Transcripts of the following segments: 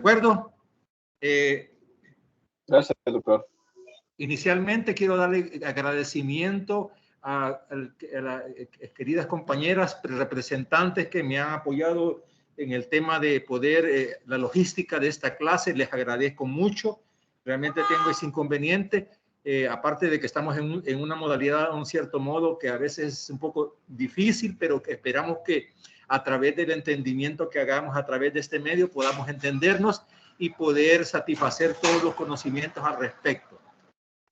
acuerdo? Gracias, doctor. Inicialmente quiero darle agradecimiento a las queridas compañeras representantes que me han apoyado en el tema de poder, la logística de esta clase. Les agradezco mucho. Realmente tengo ese inconveniente, aparte de que estamos en una modalidad, un cierto modo, que a veces es un poco difícil, pero que esperamos que a través del entendimiento que hagamos a través de este medio podamos entendernos y poder satisfacer todos los conocimientos al respecto.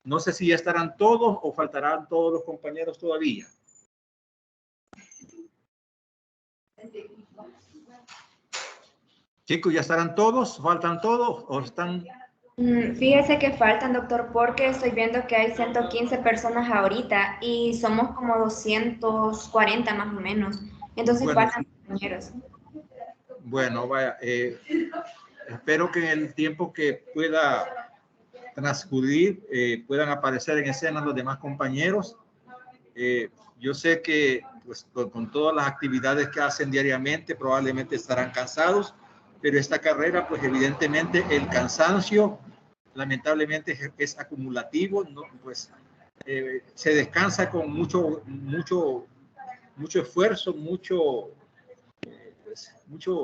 No sé si ya estarán todos o faltarán todos los compañeros todavía. Chicos, ¿ya estarán todos? ¿Faltan todos o están...? Fíjese que faltan, doctor, porque estoy viendo que hay 115 personas ahorita y somos como 240 más o menos. Entonces bueno, faltan compañeros. Bueno, vaya, espero que en el tiempo que pueda transcurrir puedan aparecer en escena los demás compañeros. Yo sé que pues, con todas las actividades que hacen diariamente probablemente estarán cansados, pero esta carrera, pues evidentemente el cansancio lamentablemente es acumulativo, ¿no? Pues se descansa con mucho esfuerzo, mucho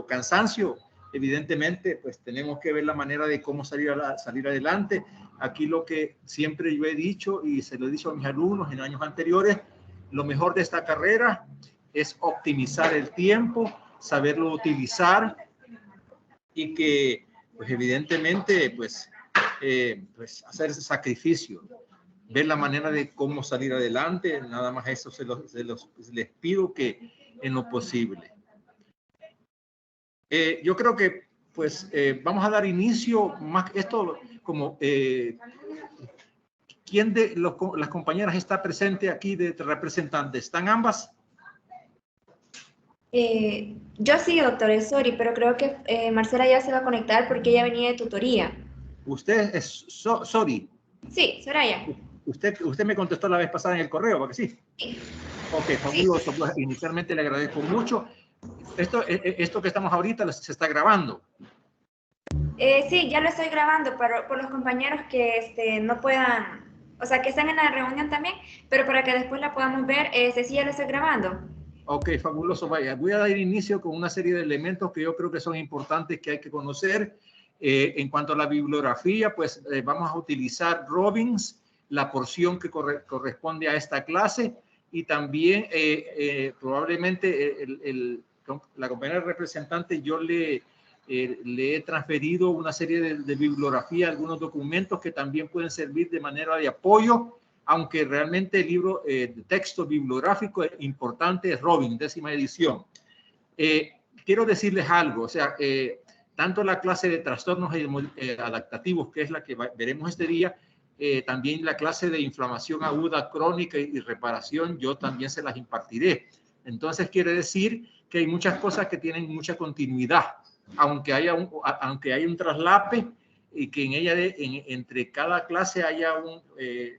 cansancio. Evidentemente, pues tenemos que ver la manera de cómo salir adelante. Aquí lo que siempre yo he dicho y se lo he dicho a mis alumnos en años anteriores, lo mejor de esta carrera es optimizar el tiempo, saberlo utilizar y que, pues evidentemente, pues hacer ese sacrificio, ver la manera de cómo salir adelante. Nada más eso les pido que en lo posible. Yo creo que pues vamos a dar inicio más esto como ¿quién de las compañeras está presente aquí de representantes? ¿Están ambas? Yo sí, doctor, sorry, pero creo que Marcela ya se va a conectar porque ella venía de tutoría. ¿Usted es Sori? Sí, Soraya. Usted me contestó la vez pasada en el correo, ¿verdad que sí? Sí. Ok, fabuloso. Sí. Pues, inicialmente le agradezco mucho. Esto que estamos ahorita se está grabando. Sí, ya lo estoy grabando por los compañeros que no puedan, o sea, que están en la reunión también, pero para que después la podamos ver, sí, ya lo estoy grabando. Ok, fabuloso. Vaya, voy a dar inicio con una serie de elementos que yo creo que son importantes, que hay que conocer. En cuanto a la bibliografía, pues vamos a utilizar Robbins, la porción que corresponde a esta clase, y también probablemente la compañera representante yo le he transferido una serie de bibliografía, algunos documentos que también pueden servir de manera de apoyo, aunque realmente el libro de texto bibliográfico importante es Robbins, 10ª edición. Quiero decirles algo, o sea, tanto la clase de trastornos adaptativos, que es la que veremos este día, también la clase de inflamación aguda, crónica y reparación, yo también se las impartiré. Entonces quiere decir que hay muchas cosas que tienen mucha continuidad, aunque haya un traslape y que en ella entre cada clase haya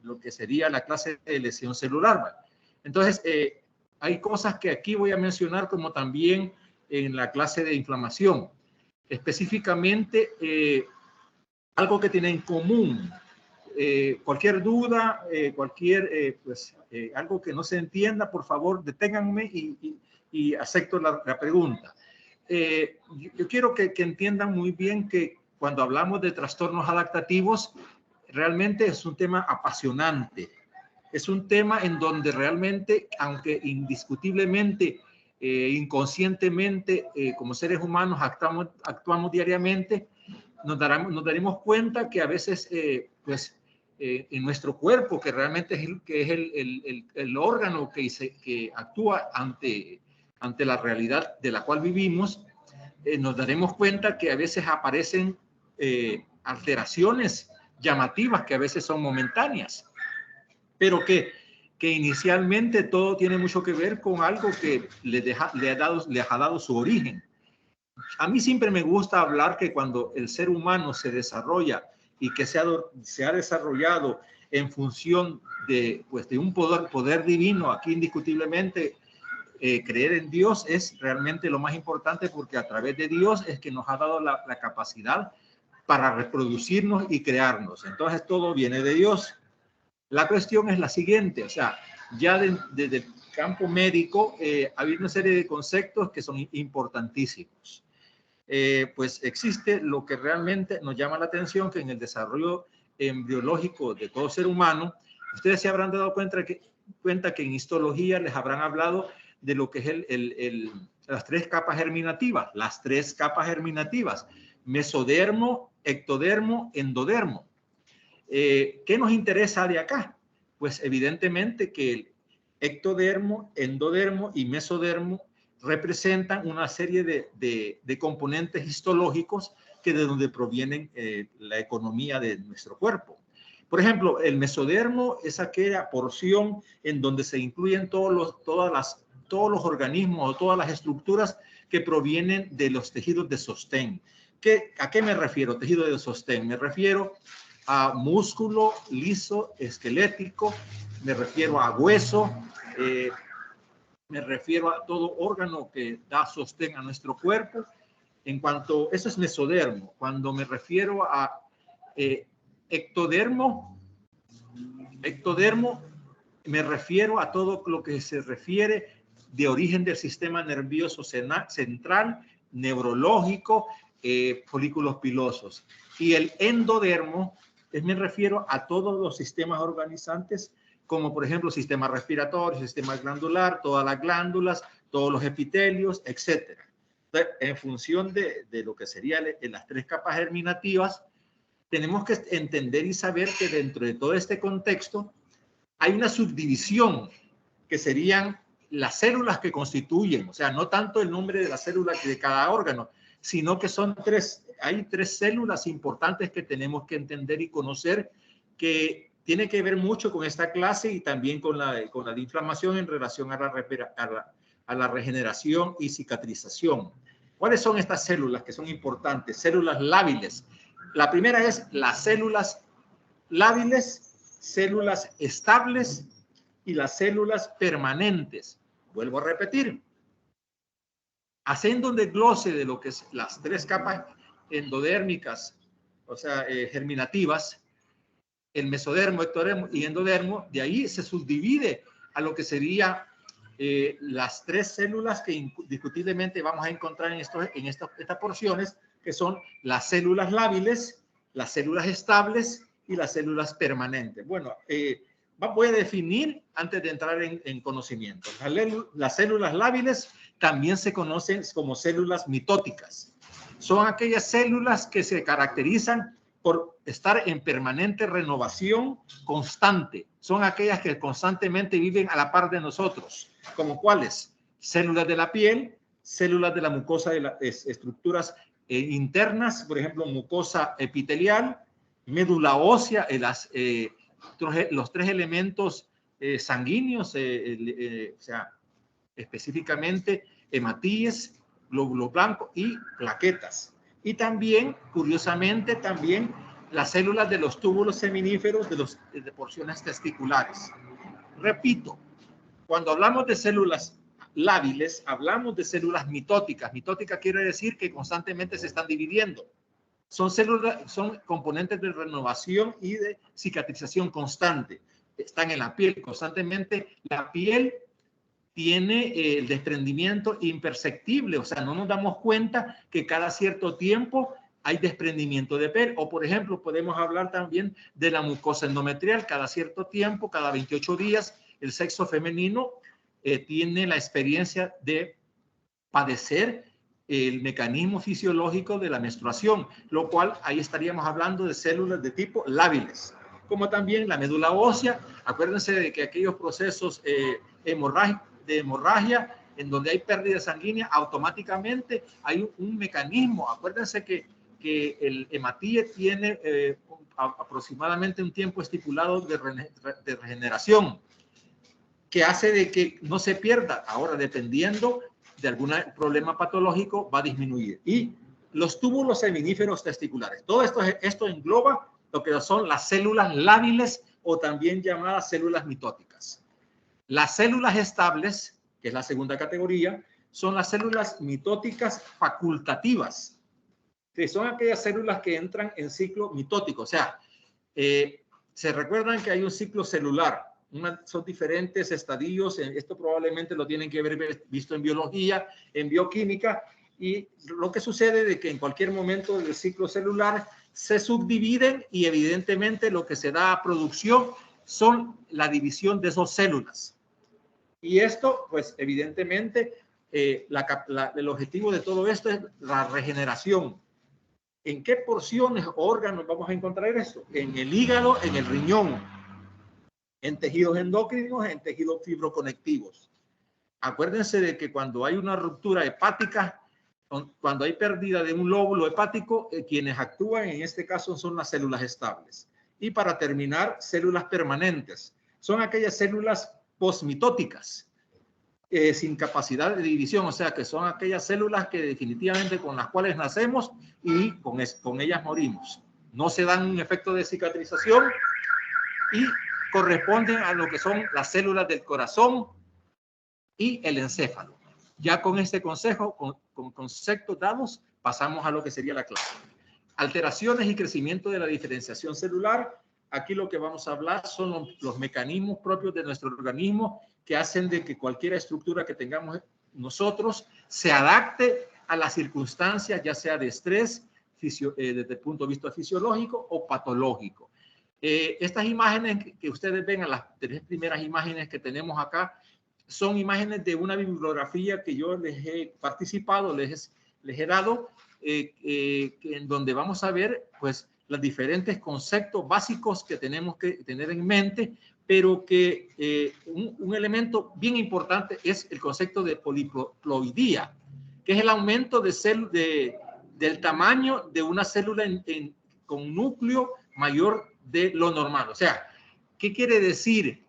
lo que sería la clase de lesión celular. Entonces, hay cosas que aquí voy a mencionar como también en la clase de inflamación. Específicamente, algo que tienen en común. Cualquier duda, algo que no se entienda, por favor, deténganme y acepto la pregunta. Yo quiero que entiendan muy bien que cuando hablamos de trastornos adaptativos, realmente es un tema apasionante. Es un tema en donde realmente, aunque indiscutiblemente, inconscientemente, como seres humanos actuamos diariamente, nos daremos cuenta que a veces, en nuestro cuerpo, que realmente es el órgano que actúa ante la realidad de la cual vivimos, nos daremos cuenta que a veces aparecen alteraciones llamativas que a veces son momentáneas, pero que inicialmente todo tiene mucho que ver con algo que le ha dado su origen. A mí siempre me gusta hablar que cuando el ser humano se desarrolla y que se ha desarrollado en función de un poder divino, aquí indiscutiblemente creer en Dios es realmente lo más importante, porque a través de Dios es que nos ha dado la capacidad para reproducirnos y crearnos. Entonces todo viene de Dios. La cuestión es la siguiente, o sea, ya desde el campo médico hay una serie de conceptos que son importantísimos. Pues existe lo que realmente nos llama la atención, que en el desarrollo embriológico de todo ser humano, ustedes se habrán dado cuenta que en histología les habrán hablado de lo que es las tres capas germinativas, mesodermo, ectodermo, endodermo. ¿Qué nos interesa de acá? Pues evidentemente que el ectodermo, endodermo y mesodermo representan una serie de componentes histológicos que de donde provienen la economía de nuestro cuerpo. Por ejemplo, el mesodermo es aquella porción en donde se incluyen todos los organismos o todas las estructuras que provienen de los tejidos de sostén. ¿A qué me refiero? Tejido de sostén. Me refiero a músculo liso, esquelético, me refiero a hueso, me refiero a todo órgano que da sostén a nuestro cuerpo. Eso es mesodermo. Cuando me refiero a ectodermo, me refiero a todo lo que se refiere de origen del sistema nervioso central, neurológico, folículos pilosos. Y el endodermo, me refiero a todos los sistemas organizantes, como por ejemplo sistema respiratorio, sistema glandular, todas las glándulas, todos los epitelios, etc. Entonces, en función de lo que serían las tres capas germinativas, tenemos que entender y saber que dentro de todo este contexto hay una subdivisión que serían las células que constituyen, o sea, no tanto el nombre de la célula de cada órgano, sino que hay tres células importantes que tenemos que entender y conocer, que tiene que ver mucho con esta clase y también con la de inflamación en relación a la regeneración y cicatrización. ¿Cuáles son estas células que son importantes? Células lábiles. La primera es las células lábiles, células estables y las células permanentes. Vuelvo a repetir. Haciendo un desglose de lo que es las tres capas endodérmicas, o sea, germinativas, el mesodermo, ectodermo y endodermo, de ahí se subdivide a lo que sería las tres células que indiscutiblemente vamos a encontrar en estas porciones, que son las células lábiles, las células estables y las células permanentes. Bueno, voy a definir antes de entrar en conocimiento. Las células lábiles también se conocen como células mitóticas. Son aquellas células que se caracterizan por estar en permanente renovación constante. Son aquellas que constantemente viven a la par de nosotros. ¿Como cuáles? Células de la piel, células de la mucosa de las estructuras internas, por ejemplo, mucosa epitelial, médula ósea, los tres elementos sanguíneos, o sea, específicamente hematíes, glóbulos blancos y plaquetas. Y también, curiosamente, también las células de los túbulos seminíferos de porciones testiculares. Repito, cuando hablamos de células lábiles, hablamos de células mitóticas. Mitótica quiere decir que constantemente se están dividiendo. Son componentes de renovación y de cicatrización constante. Están en la piel constantemente. La piel tiene el desprendimiento imperceptible, o sea, no nos damos cuenta que cada cierto tiempo hay desprendimiento de piel. O, por ejemplo, podemos hablar también de la mucosa endometrial. Cada cierto tiempo, cada 28 días, el sexo femenino tiene la experiencia de padecer el mecanismo fisiológico de la menstruación, lo cual ahí estaríamos hablando de células de tipo lábiles. Como también la médula ósea. Acuérdense de que aquellos procesos de hemorragia en donde hay pérdida sanguínea, automáticamente hay un mecanismo. Acuérdense que el hematíe tiene aproximadamente un tiempo estipulado de regeneración, que hace de que no se pierda. Ahora, dependiendo de algún problema patológico, va a disminuir. Y los túbulos seminíferos testiculares. Todo esto engloba lo que son las células lábiles o también llamadas células mitóticas. Las células estables que es la segunda categoría, son las células mitóticas facultativas, que son aquellas células que entran en ciclo mitótico. O sea, se recuerdan que hay un ciclo celular, son diferentes estadios, esto probablemente lo tienen que haber visto en biología, en bioquímica, y lo que sucede es que en cualquier momento del ciclo celular se subdividen y evidentemente lo que se da a producción son la división de esas células. Y esto, pues evidentemente, el objetivo de todo esto es la regeneración. ¿En qué porciones o órganos vamos a encontrar esto? En el hígado, en el riñón, en tejidos endocrinos, en tejidos fibroconectivos. Acuérdense de que cuando hay una ruptura hepática, cuando hay pérdida de un lóbulo hepático, quienes actúan en este caso son las células estables. Y para terminar, células permanentes. Son aquellas células posmitóticas, sin capacidad de división, o sea que son aquellas células que definitivamente con las cuales nacemos y con ellas morimos. No se dan un efecto de cicatrización y corresponden a lo que son las células del corazón y el encéfalo. Ya con este consejo, con conceptos dados, pasamos a lo que sería la clase. Alteraciones y crecimiento de la diferenciación celular. Aquí lo que vamos a hablar son los mecanismos propios de nuestro organismo que hacen de que cualquier estructura que tengamos nosotros se adapte a las circunstancias, ya sea de estrés, desde el punto de vista fisiológico o patológico. Estas imágenes que ustedes ven, a las tres primeras imágenes que tenemos acá, son imágenes de una bibliografía que yo les he participado, les he dado, en donde vamos a ver pues los diferentes conceptos básicos que tenemos que tener en mente, pero que un elemento bien importante es el concepto de poliploidía, que es el aumento del tamaño de una célula con núcleo mayor de lo normal. O sea, ¿qué quiere decir?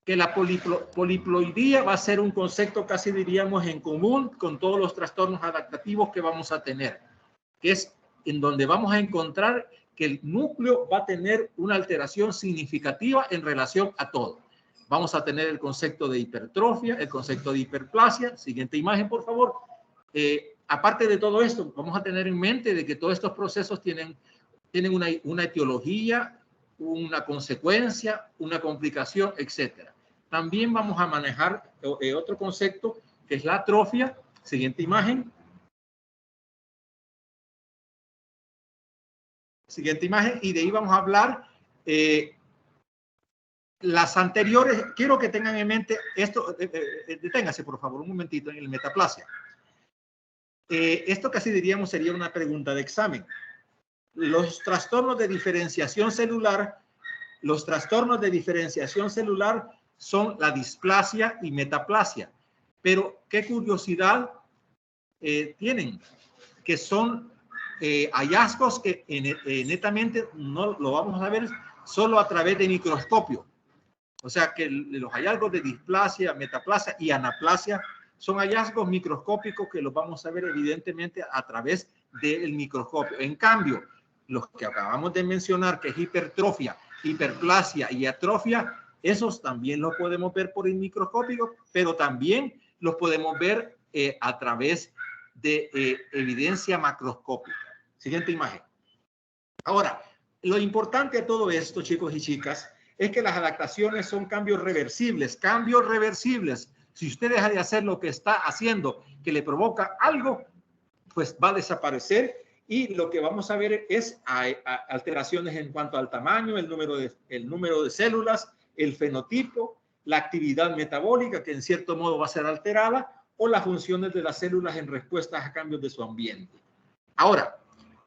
Que la poliploidía va a ser un concepto casi diríamos en común con todos los trastornos adaptativos que vamos a tener, que es en donde vamos a encontrar que el núcleo va a tener una alteración significativa en relación a todo. Vamos a tener el concepto de hipertrofia, el concepto de hiperplasia. Siguiente imagen, por favor. Aparte de todo esto, vamos a tener en mente de que todos estos procesos tienen una etiología, una consecuencia, una complicación, etcétera. También vamos a manejar otro concepto que es la atrofia. Siguiente imagen. Siguiente imagen. Y de ahí vamos a hablar las anteriores. Quiero que tengan en mente esto. Deténgase, por favor, un momentito en el metaplasia. Esto casi diríamos sería una pregunta de examen. Los trastornos de diferenciación celular, son la displasia y metaplasia. Pero qué curiosidad tienen, que son hallazgos que netamente no lo vamos a ver solo a través de microscopio. O sea que los hallazgos de displasia, metaplasia y anaplasia son hallazgos microscópicos que los vamos a ver evidentemente a través del microscopio. En cambio, los que acabamos de mencionar, que es hipertrofia, hiperplasia y atrofia, esos también los podemos ver por el microscopio, pero también los podemos ver a través de evidencia macroscópica. Siguiente imagen. Ahora, lo importante de todo esto, chicos y chicas, es que las adaptaciones son cambios reversibles. Cambios reversibles. Si usted deja de hacer lo que está haciendo, que le provoca algo, pues va a desaparecer. Y lo que vamos a ver es alteraciones en cuanto al tamaño, el número de células, el fenotipo, la actividad metabólica, que en cierto modo va a ser alterada, o las funciones de las células en respuesta a cambios de su ambiente. Ahora,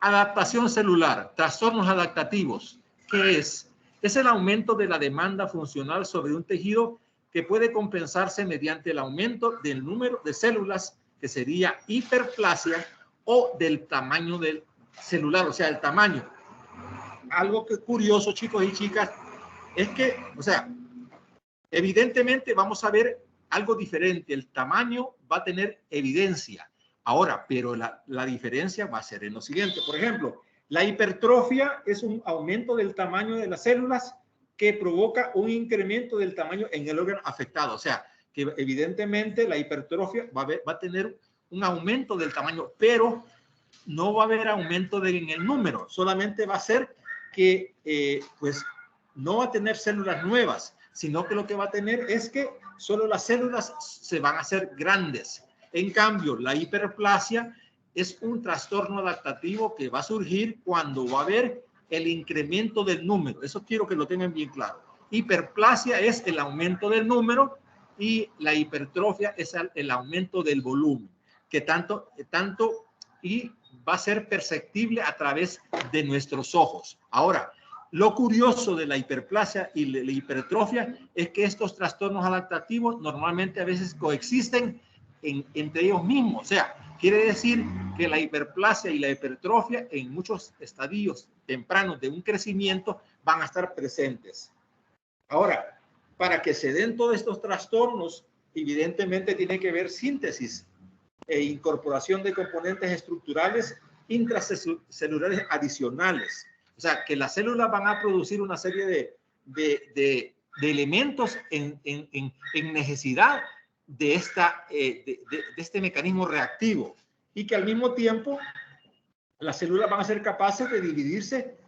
adaptación celular, trastornos adaptativos. ¿Qué es? Es el aumento de la demanda funcional sobre un tejido que puede compensarse mediante el aumento del número de células, que sería hiperplasia, o del tamaño del celular, o sea, el tamaño. Algo que es curioso, chicos y chicas, es que, o sea, evidentemente vamos a ver algo diferente. El tamaño va a tener evidencia. Ahora, pero la diferencia va a ser en lo siguiente. Por ejemplo, la hipertrofia es un aumento del tamaño de las células que provoca un incremento del tamaño en el órgano afectado. O sea, que evidentemente la hipertrofia va a tener un aumento del tamaño, pero no va a haber aumento en el número, solamente va a ser que pues no va a tener células nuevas, sino que lo que va a tener es que solo las células se van a hacer grandes. En cambio, la hiperplasia es un trastorno adaptativo que va a surgir cuando va a haber el incremento del número. Eso quiero que lo tengan bien claro. Hiperplasia es el aumento del número y la hipertrofia es el aumento del volumen, que tanto y va a ser perceptible a través de nuestros ojos. Ahora, lo curioso de la hiperplasia y la hipertrofia es que estos trastornos adaptativos normalmente a veces coexisten entre ellos mismos. O sea, quiere decir que la hiperplasia y la hipertrofia en muchos estadios tempranos de un crecimiento van a estar presentes. Ahora, para que se den todos estos trastornos, evidentemente tiene que haber síntesis e incorporación de componentes estructurales intracelulares adicionales. O sea, que las células van a producir una serie de elementos en necesidad de este mecanismo reactivo, y que al mismo tiempo las células van a ser capaces de dividirse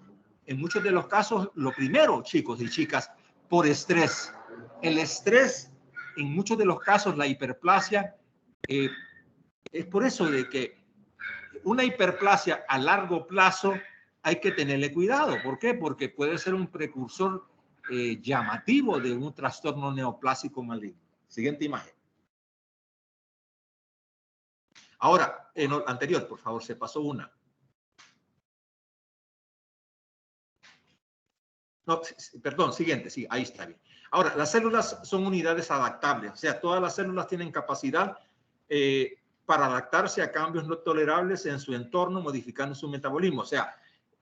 en muchos de los casos, lo primero, chicos y chicas, por estrés. El estrés, en muchos de los casos, la hiperplasia, es por eso de que una hiperplasia a largo plazo hay que tenerle cuidado. ¿Por qué? Porque puede ser un precursor llamativo de un trastorno neoplásico maligno. Siguiente imagen. Ahora, en lo anterior, por favor, se pasó una. No, perdón, siguiente, sí, ahí está bien. Ahora, las células son unidades adaptables, o sea, todas las células tienen capacidad para adaptarse a cambios no tolerables en su entorno, modificando su metabolismo. O sea,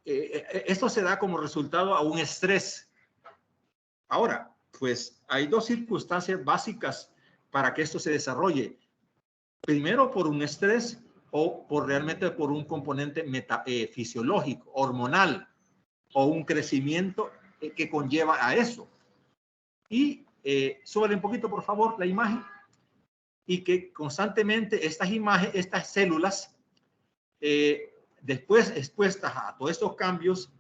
esto se da como resultado a un estrés. Ahora, pues hay dos circunstancias básicas para que esto se desarrolle. Primero, por un estrés o realmente por un componente fisiológico, hormonal, o un crecimiento que conlleva a eso. Y súbele un poquito, por favor, la imagen. Y que constantemente estas células, después expuestas a todos estos cambios,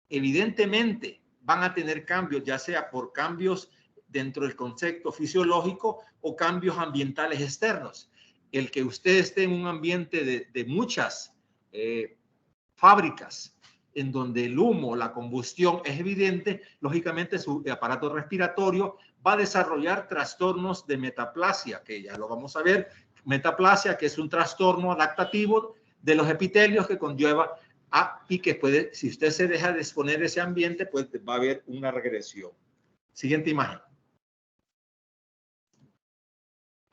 evidentemente van a tener cambios, ya sea por cambios dentro del concepto fisiológico o cambios ambientales externos. El que usted esté en un ambiente de muchas fábricas, en donde el humo, la combustión es evidente, lógicamente su aparato respiratorio va a desarrollar trastornos de metaplasia, que ya lo vamos a ver. Metaplasia, que es un trastorno adaptativo de los epitelios que conlleva y que puede, si usted se deja de exponer ese ambiente, pues va a haber una regresión. Siguiente imagen.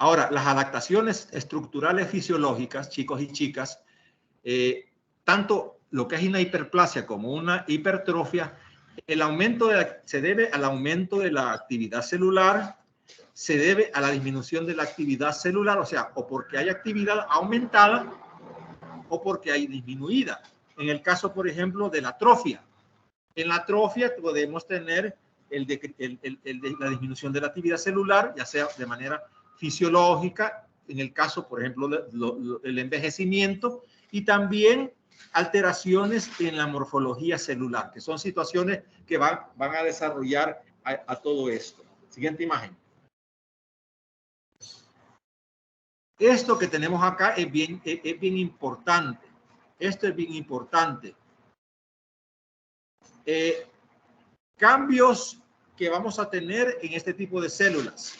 Ahora, las adaptaciones estructurales fisiológicas, chicos y chicas, tanto lo que es una hiperplasia como una hipertrofia, el aumento se debe al aumento de la actividad celular, se debe a la disminución de la actividad celular, o sea, o porque hay actividad aumentada o porque hay disminuida. En el caso, por ejemplo, de la atrofia. En la atrofia podemos tener la disminución de la actividad celular, ya sea de manera fisiológica, en el caso, por ejemplo, del envejecimiento, y también alteraciones en la morfología celular, que son situaciones que van a desarrollar a todo esto. Siguiente imagen. Esto que tenemos acá es bien importante. Esto es bien importante. Cambios que vamos a tener en este tipo de células.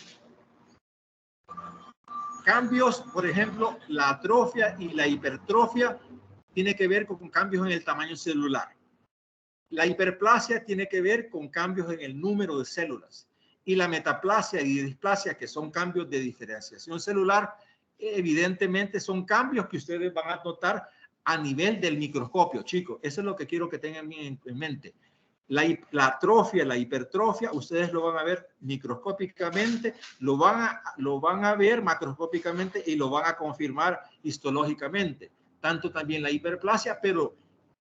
Cambios, por ejemplo, la atrofia y la hipertrofia tiene que ver con cambios en el tamaño celular. La hiperplasia tiene que ver con cambios en el número de células. Y la metaplasia y displasia, que son cambios de diferenciación celular, evidentemente son cambios que ustedes van a notar a nivel del microscopio, chicos. Eso es lo que quiero que tengan en mente. La atrofia, la hipertrofia, ustedes lo van a ver microscópicamente, lo van a ver macroscópicamente y lo van a confirmar histológicamente. Tanto también la hiperplasia, pero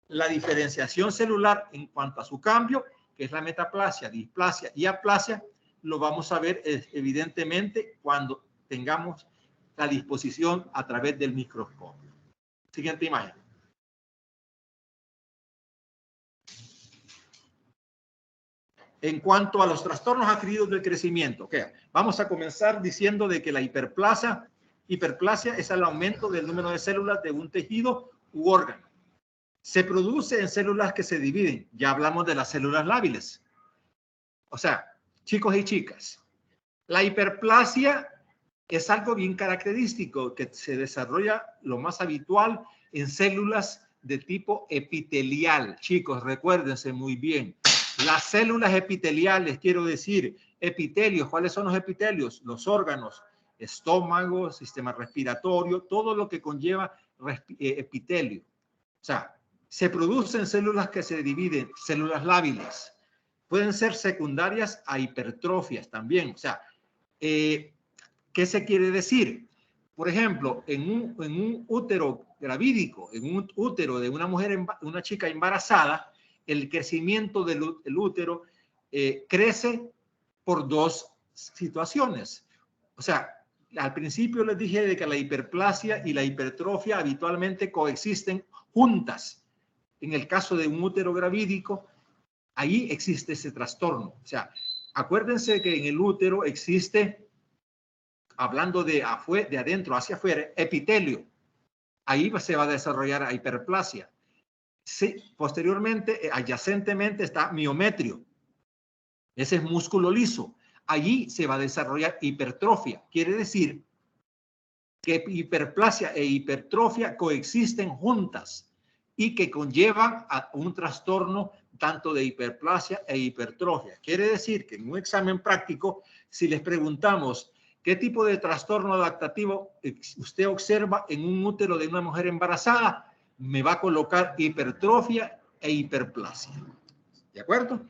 la diferenciación celular en cuanto a su cambio, que es la metaplasia, displasia y aplasia, lo vamos a ver evidentemente cuando tengamos la disposición a través del microscopio. Siguiente imagen. En cuanto a los trastornos adquiridos del crecimiento, vamos a comenzar diciendo de que la hiperplasia es el aumento del número de células de un tejido u órgano. Se produce en células que se dividen. Ya hablamos de las células lábiles. O sea, chicos y chicas, la hiperplasia es algo bien característico que se desarrolla lo más habitual en células de tipo epitelial. Chicos, recuérdense muy bien. Las células epiteliales, quiero decir, epitelios. ¿Cuáles son los epitelios? Los órganos, estómago, sistema respiratorio, todo lo que conlleva epitelio. O sea, se producen células que se dividen, células lábiles. Pueden ser secundarias a hipertrofias también. O sea, ¿qué se quiere decir? Por ejemplo, en un útero gravídico, en un útero de una mujer, una chica embarazada, el crecimiento del útero crece por dos situaciones. O sea, al principio les dije de que la hiperplasia y la hipertrofia habitualmente coexisten juntas. En el caso de un útero gravídico, ahí existe ese trastorno. O sea, acuérdense que en el útero existe, hablando de adentro hacia afuera, epitelio. Ahí se va a desarrollar hiperplasia. Sí, posteriormente, adyacentemente está miometrio. Ese es músculo liso. Allí se va a desarrollar hipertrofia. Quiere decir que hiperplasia e hipertrofia coexisten juntas y que conllevan a un trastorno tanto de hiperplasia e hipertrofia. Quiere decir que en un examen práctico, si les preguntamos qué tipo de trastorno adaptativo usted observa en un útero de una mujer embarazada, me va a colocar hipertrofia e hiperplasia. ¿De acuerdo?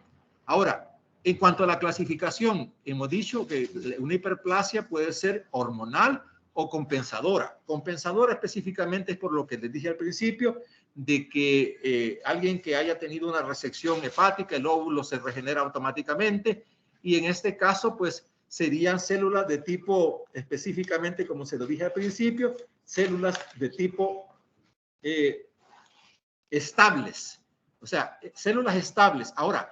Ahora, en cuanto a la clasificación, hemos dicho que una hiperplasia puede ser hormonal o compensadora. Compensadora específicamente es por lo que les dije al principio, de que alguien que haya tenido una resección hepática, el óvulo se regenera automáticamente, y en este caso, pues, serían células de tipo, específicamente, como se lo dije al principio, células de tipo estables, o sea, células estables. Ahora,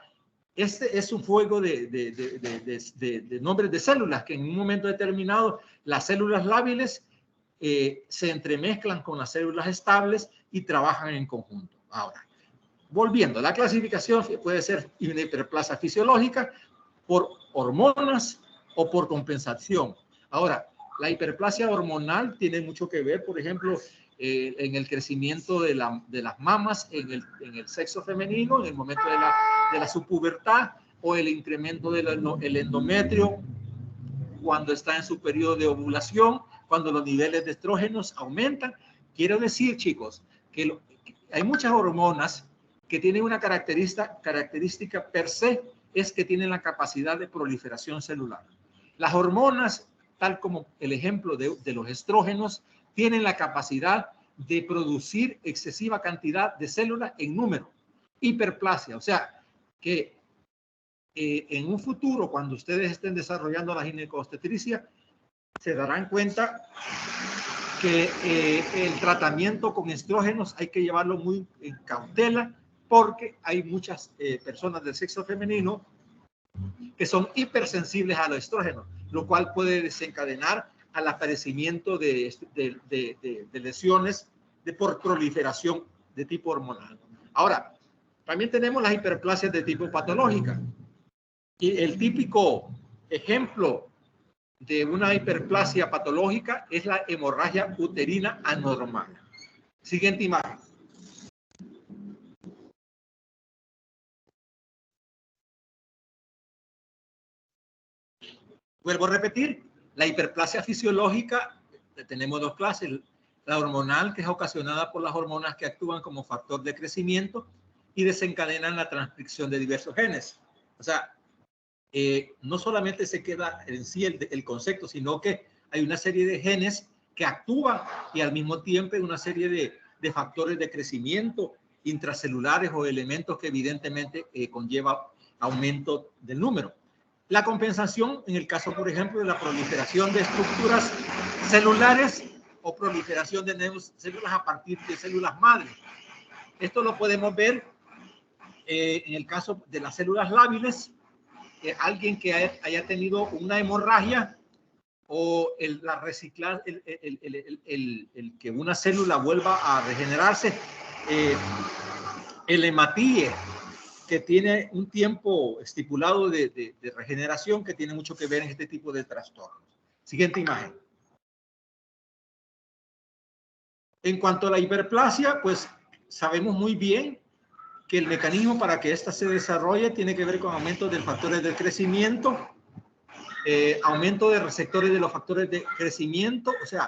este es un juego de nombres de células que en un momento determinado las células lábiles se entremezclan con las células estables y trabajan en conjunto. Ahora, volviendo, la clasificación puede ser una hiperplasia fisiológica por hormonas o por compensación. Ahora, la hiperplasia hormonal tiene mucho que ver, por ejemplo, en el crecimiento de las mamas en el sexo femenino, en el momento de la subpubertad, o el incremento del endometrio cuando está en su periodo de ovulación, cuando los niveles de estrógenos aumentan. Quiero decir, chicos, que hay muchas hormonas que tienen una característica per se, es que tienen la capacidad de proliferación celular. Las hormonas, tal como el ejemplo de los estrógenos, tienen la capacidad de producir excesiva cantidad de células en número. Hiperplasia, o sea, que en un futuro, cuando ustedes estén desarrollando la ginecobstetricia, se darán cuenta que el tratamiento con estrógenos hay que llevarlo muy en cautela, porque hay muchas personas del sexo femenino que son hipersensibles a los estrógenos, lo cual puede desencadenar al aparecimiento de lesiones por proliferación de tipo hormonal. Ahora, también tenemos las hiperplasias de tipo patológica. Y el típico ejemplo de una hiperplasia patológica es la hemorragia uterina anormal. Siguiente imagen. Vuelvo a repetir, la hiperplasia fisiológica, tenemos dos clases, la hormonal, que es ocasionada por las hormonas que actúan como factor de crecimiento y desencadenan la transcripción de diversos genes. O sea, no solamente se queda en sí el concepto, sino que hay una serie de genes que actúan y al mismo tiempo una serie de factores de crecimiento intracelulares o elementos que evidentemente conlleva aumento del número. La compensación en el caso, por ejemplo, de la proliferación de estructuras celulares o proliferación de células a partir de células madre. Esto lo podemos ver en el caso de las células lábiles. Alguien que haya tenido una hemorragia o el que una célula vuelva a regenerarse, el hematíe, que tiene un tiempo estipulado de regeneración, que tiene mucho que ver en este tipo de trastornos. Siguiente imagen. En cuanto a la hiperplasia, pues sabemos muy bien que el mecanismo para que ésta se desarrolle tiene que ver con aumento de factores de crecimiento, aumento de receptores de los factores de crecimiento, o sea,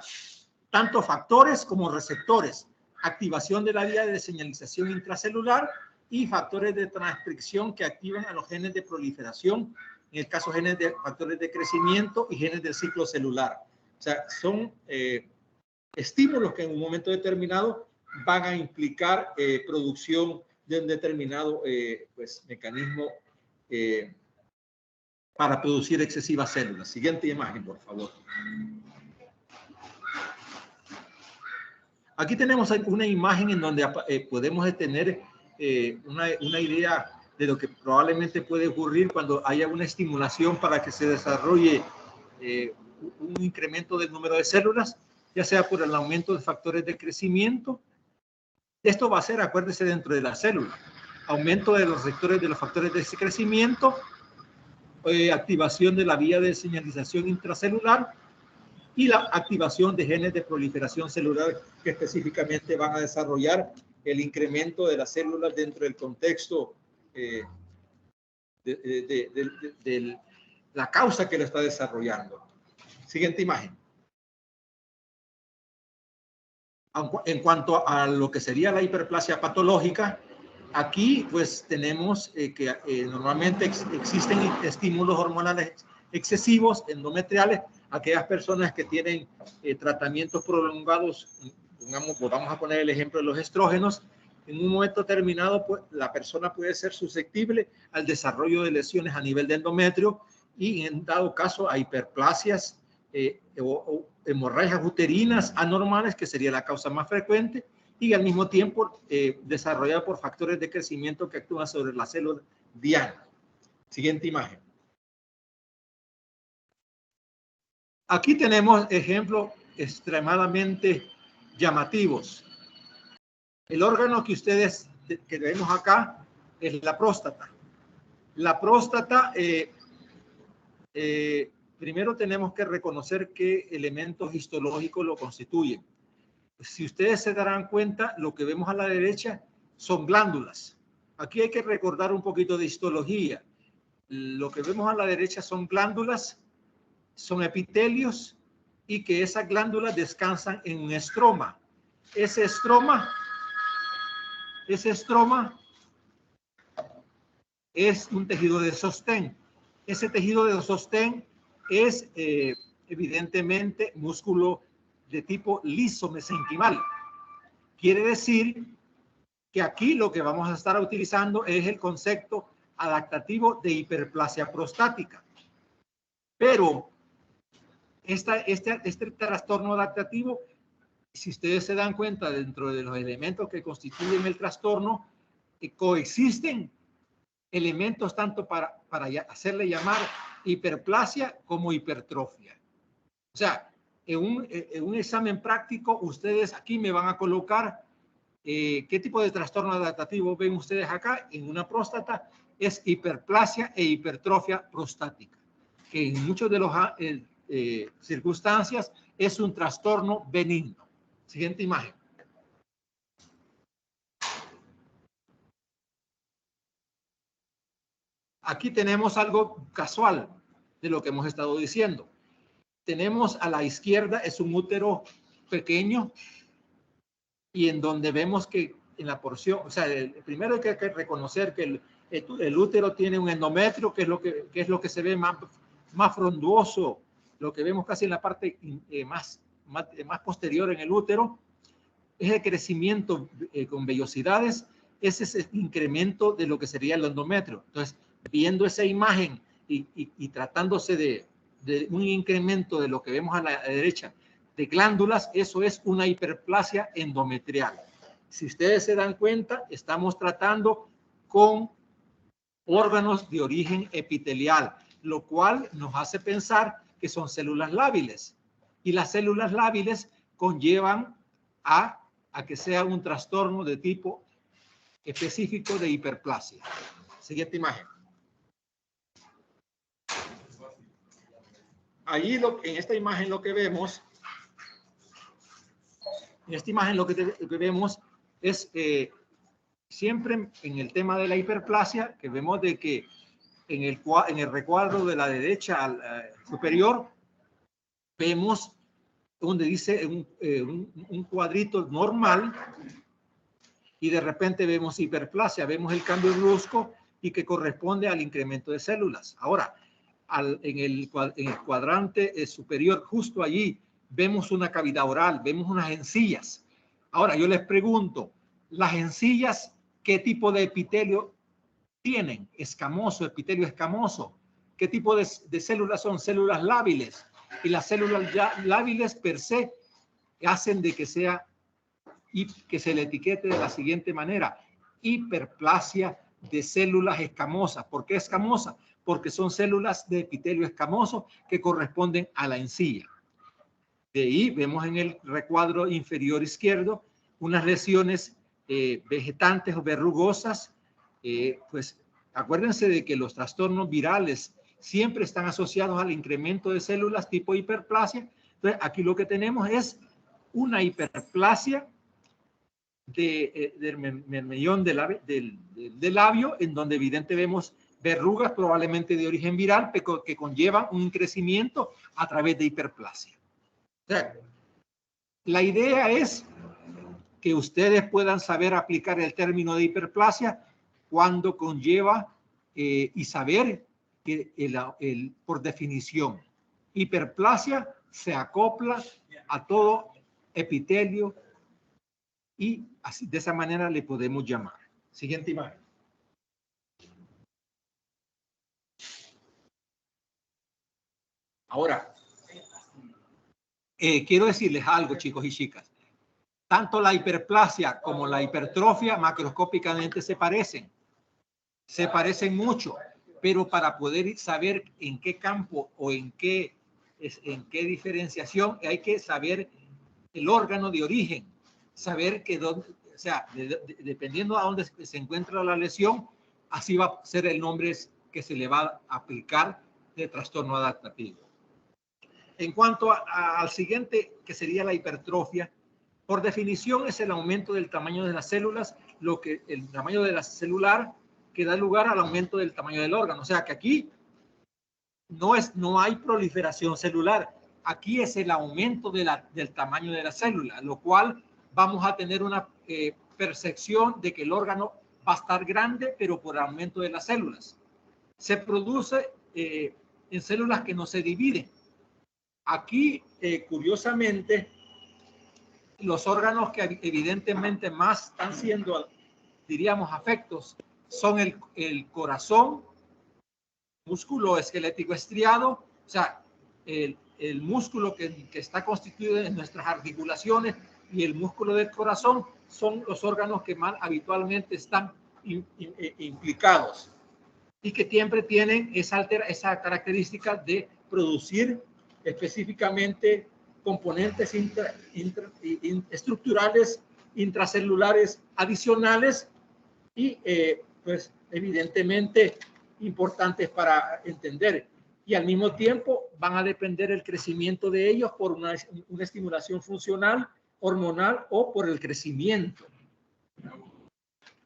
tanto factores como receptores, activación de la vía de señalización intracelular y factores de transcripción que activan a los genes de proliferación, en el caso genes de factores de crecimiento y genes del ciclo celular. O sea, son estímulos que en un momento determinado van a implicar producción de un determinado pues, mecanismo para producir excesivas células. Siguiente imagen, por favor. Aquí tenemos una imagen en donde podemos tener una idea de lo que probablemente puede ocurrir cuando haya una estimulación para que se desarrolle un incremento del número de células, ya sea por el aumento de factores de crecimiento. Esto va a ser, acuérdese, dentro de la célula. Aumento de los receptores de los factores de crecimiento, activación de la vía de señalización intracelular y la activación de genes de proliferación celular que específicamente van a desarrollar el incremento de las células dentro del contexto de la causa que lo está desarrollando. Siguiente imagen. En cuanto a lo que sería la hiperplasia patológica, aquí pues tenemos que normalmente existen estímulos hormonales excesivos endometriales. Aquellas personas que tienen tratamientos prolongados, vamos a poner el ejemplo de los estrógenos, en un momento determinado pues, la persona puede ser susceptible al desarrollo de lesiones a nivel de endometrio y en dado caso a hiperplasias o hemorragias uterinas anormales, que sería la causa más frecuente, y al mismo tiempo desarrollada por factores de crecimiento que actúan sobre la célula diana. Siguiente imagen. Aquí tenemos ejemplos extremadamente llamativos. El órgano que ustedes que vemos acá es la próstata. La próstata, primero tenemos que reconocer qué elementos histológicos lo constituyen. Si ustedes se darán cuenta, lo que vemos a la derecha son glándulas. Aquí hay que recordar un poquito de histología. Lo que vemos a la derecha son glándulas, son epitelios y que esas glándulas descansan en un estroma. Ese estroma es un tejido de sostén. Ese tejido de sostén es evidentemente músculo de tipo liso mesenquimal. Quiere decir que aquí lo que vamos a estar utilizando es el concepto adaptativo de hiperplasia prostática. Pero este trastorno adaptativo, si ustedes se dan cuenta, dentro de los elementos que constituyen el trastorno, coexisten elementos tanto para hacerle llamar hiperplasia como hipertrofia. O sea, en un examen práctico, ustedes aquí me van a colocar qué tipo de trastorno adaptativo ven ustedes acá. En una próstata es hiperplasia e hipertrofia prostática, que en muchas de las circunstancias es un trastorno benigno. Siguiente imagen. Aquí tenemos algo casual de lo que hemos estado diciendo. Tenemos a la izquierda es un útero pequeño y en donde vemos que en la porción, o sea, primero hay que reconocer que el útero tiene un endometrio, que es lo que se ve más frondoso, lo que vemos casi en la parte más posterior en el útero, es el crecimiento con vellosidades, ese es el incremento de lo que sería el endometrio. Entonces, viendo esa imagen y tratándose de un incremento de lo que vemos a la derecha de glándulas, eso es una hiperplasia endometrial. Si ustedes se dan cuenta, estamos tratando con órganos de origen epitelial, lo cual nos hace pensar que son células lábiles. Y las células lábiles conllevan a que sea un trastorno de tipo específico de hiperplasia. Siguiente imagen. Allí en esta imagen lo que vemos, es siempre en el tema de la hiperplasia, que vemos de que en el recuadro de la derecha superior, vemos donde dice un cuadrito normal y de repente vemos hiperplasia, vemos el cambio brusco y que corresponde al incremento de células. Ahora, en el cuadrante superior, justo allí, vemos una cavidad oral, vemos unas encías. Ahora, yo les pregunto, las encías, ¿qué tipo de epitelio tienen? Escamoso, epitelio escamoso. ¿Qué tipo de células son? Células lábiles. Y las células lábiles per se hacen de que sea y que se le etiquete de la siguiente manera: hiperplasia de células escamosas. ¿Por qué escamosa? Porque son células de epitelio escamoso que corresponden a la encía. De ahí vemos en el recuadro inferior izquierdo unas lesiones vegetantes o verrugosas. Pues acuérdense de que los trastornos virales siempre están asociados al incremento de células tipo hiperplasia. Entonces, aquí lo que tenemos es una hiperplasia del mermellón del labio, en donde evidentemente vemos verrugas probablemente de origen viral que conllevan un crecimiento a través de hiperplasia. O sea, la idea es que ustedes puedan saber aplicar el término de hiperplasia cuando conlleva y saber que por definición, hiperplasia se acopla a todo epitelio y así, de esa manera le podemos llamar. Siguiente imagen. Ahora, quiero decirles algo, chicos y chicas. Tanto la hiperplasia como la hipertrofia macroscópicamente se parecen. Se parecen mucho, pero para poder saber en qué campo o en qué diferenciación hay que saber el órgano de origen, saber que dependiendo a dónde se encuentra la lesión, así va a ser el nombre que se le va a aplicar de trastorno adaptativo. En cuanto al siguiente, que sería la hipertrofia, por definición es el aumento del tamaño de las células, el tamaño de la celular que da lugar al aumento del tamaño del órgano. O sea que aquí no hay proliferación celular. Aquí es el aumento del tamaño de la célula, lo cual vamos a tener una percepción de que el órgano va a estar grande, pero por aumento de las células. Se produce en células que no se dividen. Aquí, curiosamente, los órganos que evidentemente más están siendo, diríamos, afectos son el corazón, músculo esquelético estriado, o sea, el músculo que está constituido en nuestras articulaciones y el músculo del corazón son los órganos que más habitualmente están implicados y que siempre tienen esa característica de producir específicamente componentes estructurales intracelulares adicionales y pues evidentemente importantes para entender, y al mismo tiempo van a depender el crecimiento de ellos por una estimulación funcional, hormonal o por el crecimiento.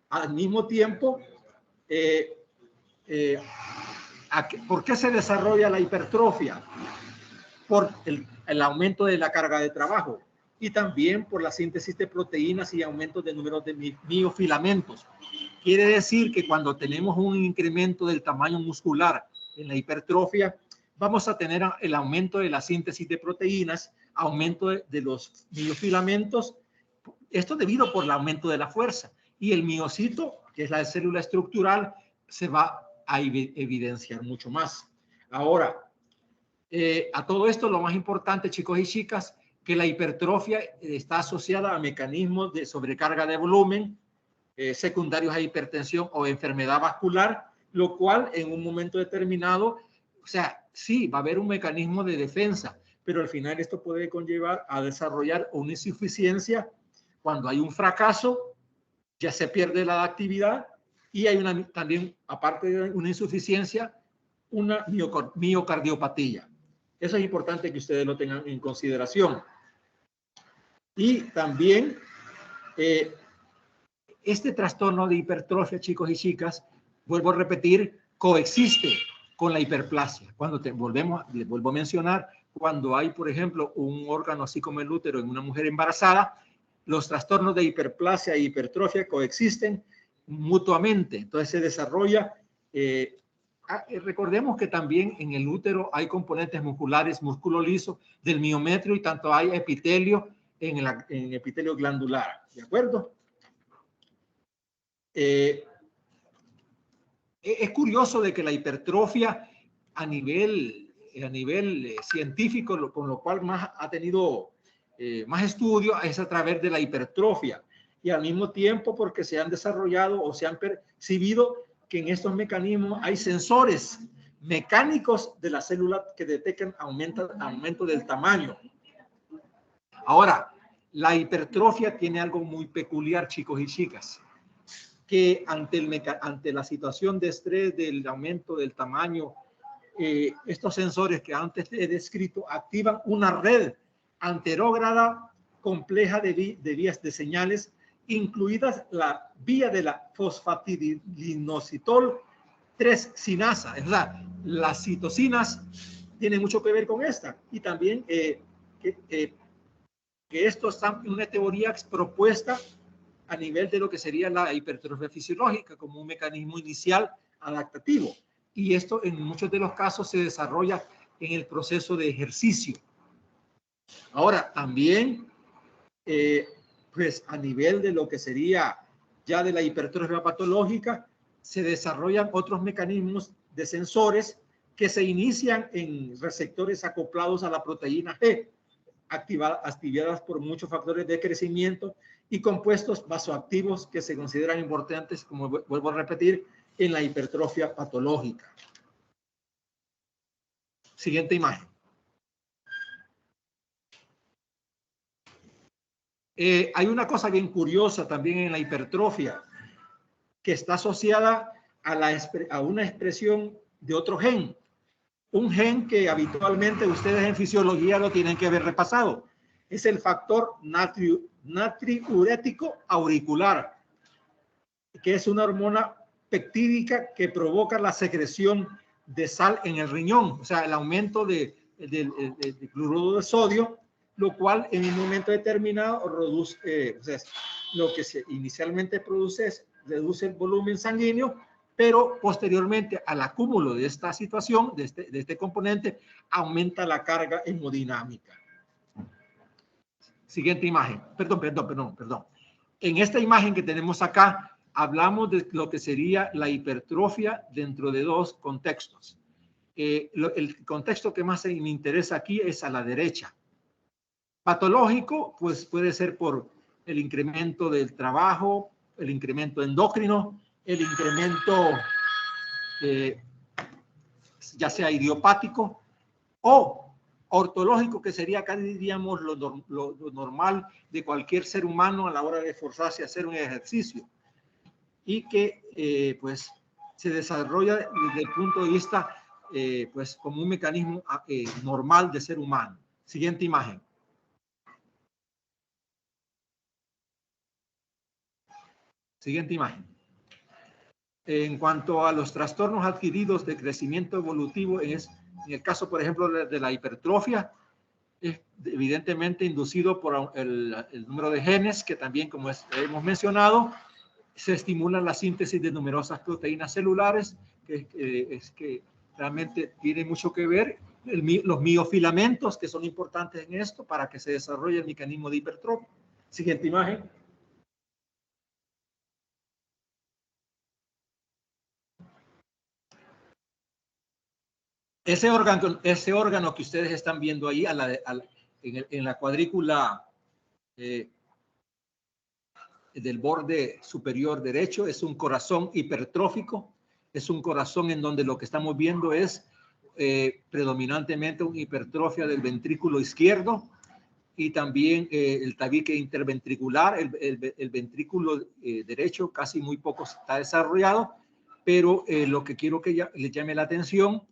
Al mismo tiempo, ¿por qué se desarrolla la hipertrofia? Por el aumento de la carga de trabajo y también por la síntesis de proteínas y aumento de números de miofilamentos. Quiere decir que cuando tenemos un incremento del tamaño muscular en la hipertrofia, vamos a tener el aumento de la síntesis de proteínas, aumento de los miofilamentos, esto debido por el aumento de la fuerza, y el miocito, que es la célula estructural, se va a evidenciar mucho más. Ahora, a todo esto, lo más importante, chicos y chicas, que la hipertrofia está asociada a mecanismos de sobrecarga de volumen, secundarios a hipertensión o enfermedad vascular, lo cual en un momento determinado, o sea, sí, va a haber un mecanismo de defensa, pero al final esto puede conllevar a desarrollar una insuficiencia cuando hay un fracaso, ya se pierde la actividad y hay también, aparte de una insuficiencia, una miocardiopatía. Eso es importante que ustedes lo tengan en consideración. Y también este trastorno de hipertrofia, chicos y chicas, vuelvo a repetir, coexiste con la hiperplasia. Cuando vuelvo a mencionar, cuando hay, por ejemplo, un órgano así como el útero en una mujer embarazada, los trastornos de hiperplasia e hipertrofia coexisten mutuamente. Entonces se desarrolla, recordemos que también en el útero hay componentes musculares, músculo liso del miometrio y tanto hay epitelio en el epitelio glandular. ¿De acuerdo? Es curioso de que la hipertrofia a nivel científico, con lo cual más ha tenido más estudio, es a través de la hipertrofia, y al mismo tiempo porque se han desarrollado o se han percibido que en estos mecanismos hay sensores mecánicos de la célula que detectan aumento del tamaño. Ahora, la hipertrofia tiene algo muy peculiar, chicos y chicas, que ante la situación de estrés del aumento del tamaño, estos sensores que antes he descrito activan una red anterógrada compleja de vías de señales, incluidas la vía de la fosfatidilinositol 3 sinasa. Es decir, las citocinas tienen mucho que ver con esta. Y también que esto está en una teoría propuesta a nivel de lo que sería la hipertrofia fisiológica como un mecanismo inicial adaptativo. Y esto en muchos de los casos se desarrolla en el proceso de ejercicio. Ahora, también, pues a nivel de lo que sería ya de la hipertrofia patológica, se desarrollan otros mecanismos de sensores que se inician en receptores acoplados a la proteína G, activadas por muchos factores de crecimiento y compuestos vasoactivos que se consideran importantes, como vuelvo a repetir, en la hipertrofia patológica. Siguiente imagen. Hay una cosa bien curiosa también en la hipertrofia que está asociada a una expresión de otro gen. Un gen que habitualmente ustedes en fisiología lo tienen que haber repasado. Es el factor natriurético auricular, que es una hormona peptídica que provoca la secreción de sal en el riñón, o sea, el aumento del cloruro de sodio, lo cual en un momento determinado reduce, o sea, lo que inicialmente produce es reduce el volumen sanguíneo, pero posteriormente al acúmulo de esta situación, de este componente, aumenta la carga hemodinámica. Siguiente imagen. Perdón. En esta imagen que tenemos acá, hablamos de lo que sería la hipertrofia dentro de dos contextos. El contexto que más me interesa aquí es a la derecha. Patológico, pues puede ser por el incremento del trabajo, el incremento endocrino, el incremento ya sea idiopático o ortológico, que sería acá diríamos lo normal de cualquier ser humano a la hora de esforzarse a hacer un ejercicio, y que pues se desarrolla desde el punto de vista pues como un mecanismo normal de ser humano. Siguiente imagen. Siguiente imagen. En cuanto a los trastornos adquiridos de crecimiento evolutivo, en el caso, por ejemplo, de la hipertrofia, es evidentemente inducido por el número de genes, que también, como hemos mencionado, se estimula la síntesis de numerosas proteínas celulares, que realmente tiene mucho que ver, los miofilamentos, que son importantes en esto para que se desarrolle el mecanismo de hipertrofia. Siguiente imagen. Ese órgano que ustedes están viendo ahí en la cuadrícula del borde superior derecho es un corazón hipertrófico, es un corazón en donde lo que estamos viendo es predominantemente una hipertrofia del ventrículo izquierdo y también el tabique interventricular, el ventrículo derecho casi muy poco está desarrollado, pero lo que quiero que les llame la atención,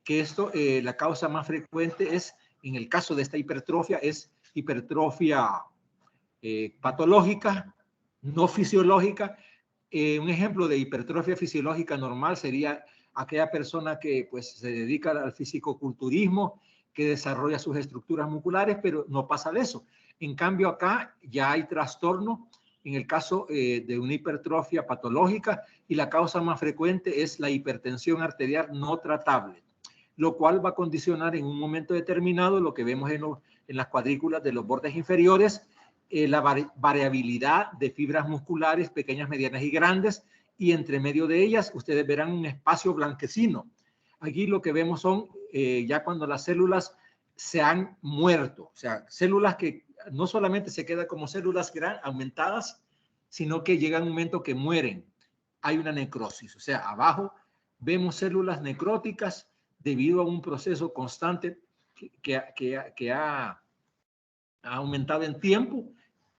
que esto, la causa más frecuente es, en el caso de esta hipertrofia, es hipertrofia patológica, no fisiológica. Un ejemplo de hipertrofia fisiológica normal sería aquella persona que pues se dedica al fisicoculturismo, que desarrolla sus estructuras musculares, pero no pasa de eso. En cambio acá ya hay trastorno en el caso de una hipertrofia patológica y la causa más frecuente es la hipertensión arterial no tratable, lo cual va a condicionar en un momento determinado lo que vemos en las cuadrículas de los bordes inferiores, la variabilidad de fibras musculares pequeñas, medianas y grandes, y entre medio de ellas ustedes verán un espacio blanquecino. Aquí lo que vemos son ya cuando las células se han muerto, o sea, células que no solamente se quedan como células aumentadas, sino que llega un momento que mueren. Hay una necrosis, o sea, abajo vemos células necróticas debido a un proceso constante que ha aumentado en tiempo,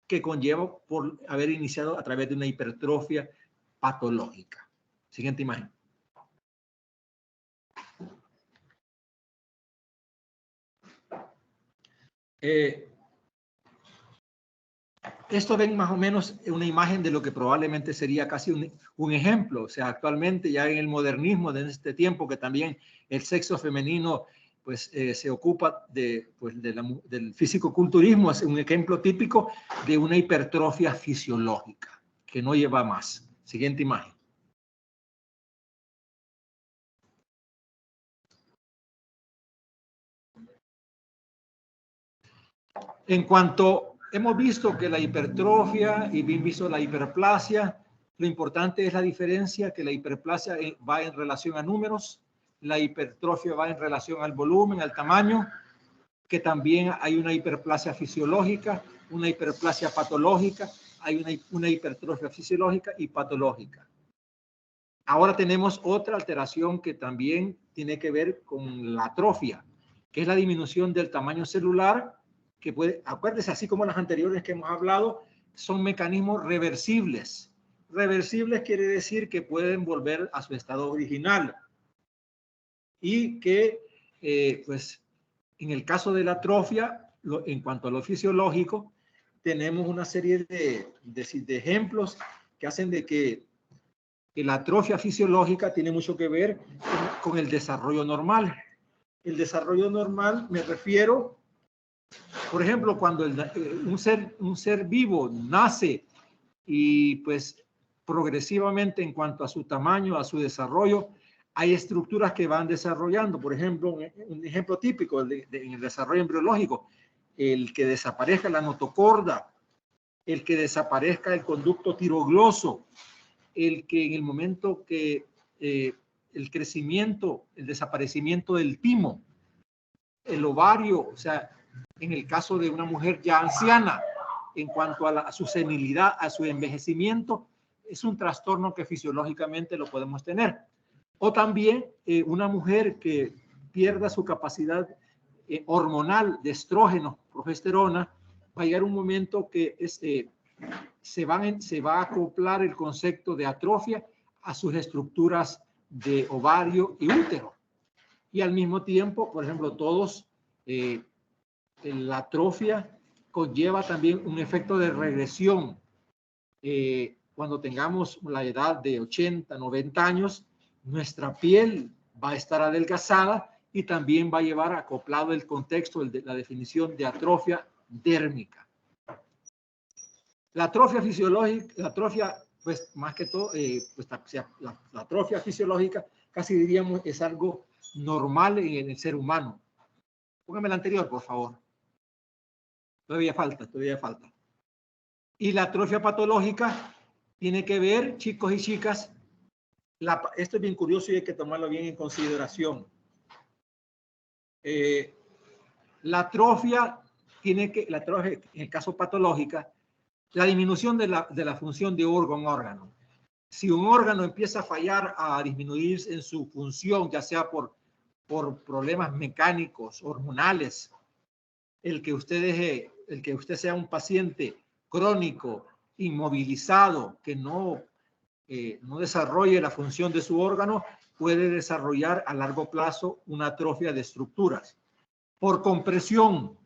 que conlleva por haber iniciado a través de una hipertrofia patológica. Siguiente imagen. Esto ven más o menos una imagen de lo que probablemente sería casi un ejemplo. O sea, actualmente ya en el modernismo de este tiempo, que también el sexo femenino pues se ocupa del fisicoculturismo, es un ejemplo típico de una hipertrofia fisiológica que no lleva más. Siguiente imagen. En cuanto hemos visto que la hipertrofia y bien visto la hiperplasia, lo importante es la diferencia, que la hiperplasia va en relación a números, la hipertrofia va en relación al volumen, al tamaño, que también hay una hiperplasia fisiológica, una hiperplasia patológica, hay una hipertrofia fisiológica y patológica. Ahora tenemos otra alteración que también tiene que ver con la atrofia, que es la disminución del tamaño celular, que puede, acuérdense, así como las anteriores que hemos hablado, son mecanismos reversibles. Reversibles quiere decir que pueden volver a su estado original y que, pues, en el caso de la atrofia, en cuanto a lo fisiológico, tenemos una serie de ejemplos que hacen de que la atrofia fisiológica tiene mucho que ver con el desarrollo normal. El desarrollo normal me refiero, por ejemplo, cuando un ser vivo nace y pues progresivamente en cuanto a su tamaño, a su desarrollo, hay estructuras que van desarrollando. Por ejemplo, un ejemplo típico en el desarrollo embriológico, el que desaparezca la notocorda, el que desaparezca el conducto tirogloso, el que en el momento que el crecimiento, el desaparecimiento del timo, el ovario, o sea, en el caso de una mujer ya anciana, en cuanto a su senilidad, a su envejecimiento, es un trastorno que fisiológicamente lo podemos tener. O también una mujer que pierda su capacidad hormonal de estrógeno, progesterona, va a llegar un momento que se va a acoplar el concepto de atrofia a sus estructuras de ovario y útero. Y al mismo tiempo, por ejemplo, la atrofia conlleva también un efecto de regresión. Cuando tengamos la edad de 80, 90 años, nuestra piel va a estar adelgazada y también va a llevar acoplado el contexto, la definición de atrofia dérmica. La atrofia fisiológica, la atrofia, pues más que todo, pues, la atrofia fisiológica, casi diríamos, es algo normal en el ser humano. Póngame la anterior, por favor. Todavía falta. Y la atrofia patológica tiene que ver, chicos y chicas, esto es bien curioso y hay que tomarlo bien en consideración. La atrofia la atrofia, en el caso patológica, la disminución de la función de órgano. Si un órgano empieza a fallar, a disminuir en su función, ya sea por problemas mecánicos, hormonales, el que usted sea un paciente crónico, inmovilizado, que no desarrolle la función de su órgano, puede desarrollar a largo plazo una atrofia de estructuras. Por compresión,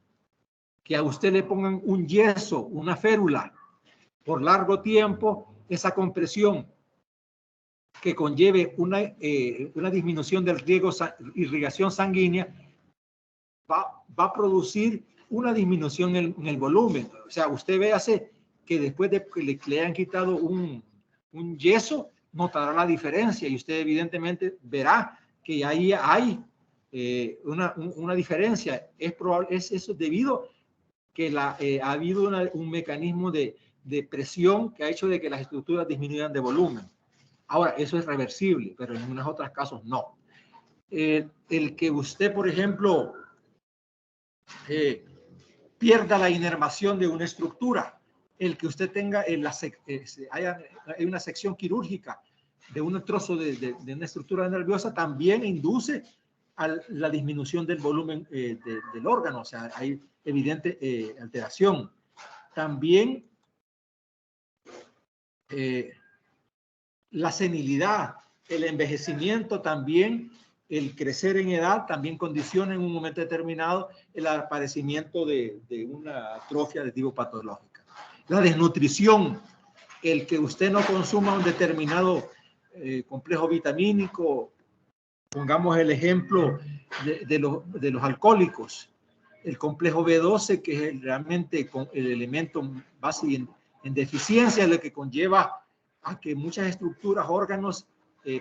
que a usted le pongan un yeso, una férula, por largo tiempo, esa compresión que conlleve una disminución del riego, irrigación sanguínea, va a producir una disminución en el volumen. O sea, usted véase que después de que le hayan quitado un yeso, notará la diferencia y usted evidentemente verá que ahí hay una diferencia. Es probable, eso debido que ha habido un mecanismo de presión que ha hecho de que las estructuras disminuyan de volumen. Ahora, eso es reversible, pero en unos otros casos no. El que usted, por ejemplo, pierda la inervación de una estructura, el que usted tenga hay una sección quirúrgica de un trozo de una estructura nerviosa, también induce a la disminución del volumen del órgano, o sea, hay evidente alteración. También la senilidad, el envejecimiento también, el crecer en edad también condiciona en un momento determinado el aparecimiento de una atrofia de tipo patológica. La desnutrición, el que usted no consuma un determinado complejo vitamínico, pongamos el ejemplo de los alcohólicos, el complejo B12, que es realmente el elemento base en deficiencia, es lo que conlleva a que muchas estructuras, órganos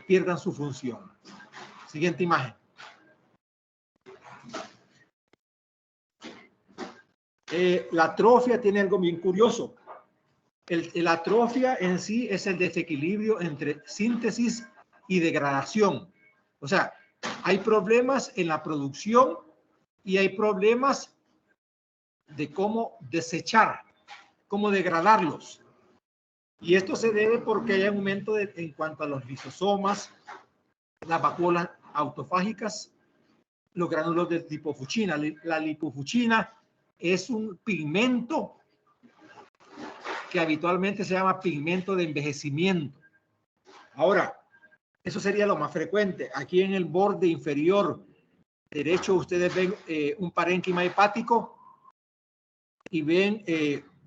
pierdan su función. Siguiente imagen. La atrofia tiene algo bien curioso. La atrofia en sí es el desequilibrio entre síntesis y degradación. O sea, hay problemas en la producción y hay problemas de cómo desechar, cómo degradarlos. Y esto se debe porque hay aumento en cuanto a los lisosomas, las vacuolas autofágicas, los gránulos de lipofuchina. La lipofuchina es un pigmento que habitualmente se llama pigmento de envejecimiento. Ahora, eso sería lo más frecuente. Aquí en el borde inferior derecho ustedes ven un parénquima hepático y ven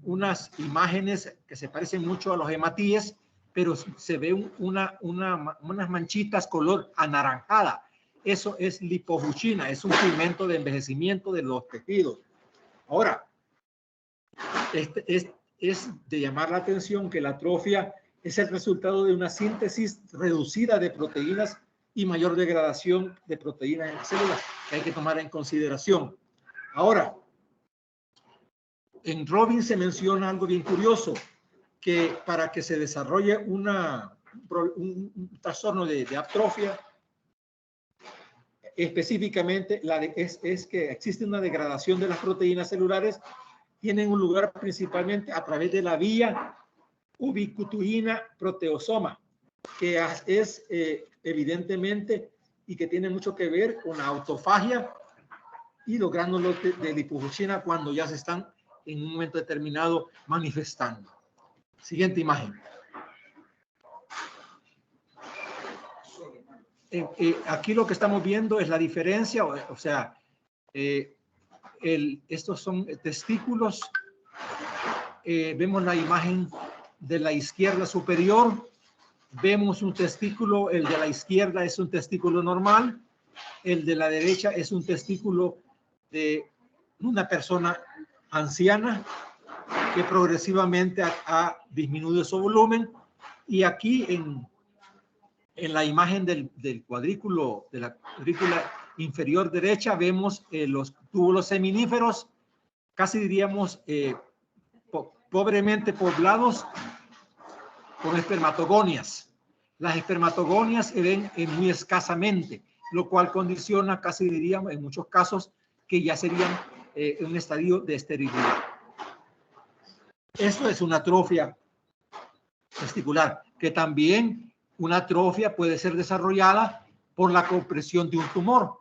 unas imágenes que se parecen mucho a los hematíes, pero se ve unas manchitas color anaranjada. Eso es lipofuchina, es un pigmento de envejecimiento de los tejidos. Ahora, es de llamar la atención que la atrofia es el resultado de una síntesis reducida de proteínas y mayor degradación de proteínas en las células que hay que tomar en consideración. Ahora, en Robbins se menciona algo bien curioso, que para que se desarrolle un trastorno de atrofia, específicamente es que existe una degradación de las proteínas celulares, tienen un lugar principalmente a través de la vía ubiquitina proteosoma, que es evidentemente y que tiene mucho que ver con la autofagia y los gránulos de lipofuchina cuando ya se están en un momento determinado manifestando. Siguiente imagen. Aquí lo que estamos viendo es la diferencia, o sea, estos son testículos. Vemos la imagen de la izquierda superior. Vemos un testículo, el de la izquierda es un testículo normal, el de la derecha es un testículo de una persona anciana que progresivamente ha disminuido su volumen. Y aquí en la imagen del cuadrículo, de la cuadrícula inferior derecha, vemos los túbulos seminíferos, casi diríamos pobremente poblados con espermatogonias. Las espermatogonias se ven muy escasamente. lo cual condiciona, casi diríamos en muchos casos, que ya serían un estadio de esterilidad. Esto es una atrofia testicular, que también una atrofia puede ser desarrollada por la compresión de un tumor,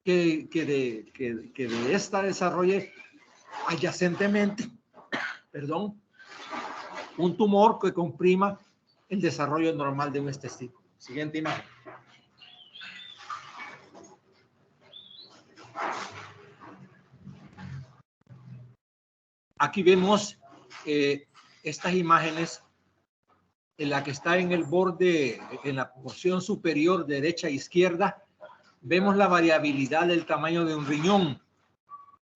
que de esta desarrolle adyacentemente, perdón, un tumor que comprima el desarrollo normal de un testículo. Siguiente imagen. Aquí vemos estas imágenes en la que está en el borde, en la porción superior derecha e izquierda, vemos la variabilidad del tamaño de un riñón.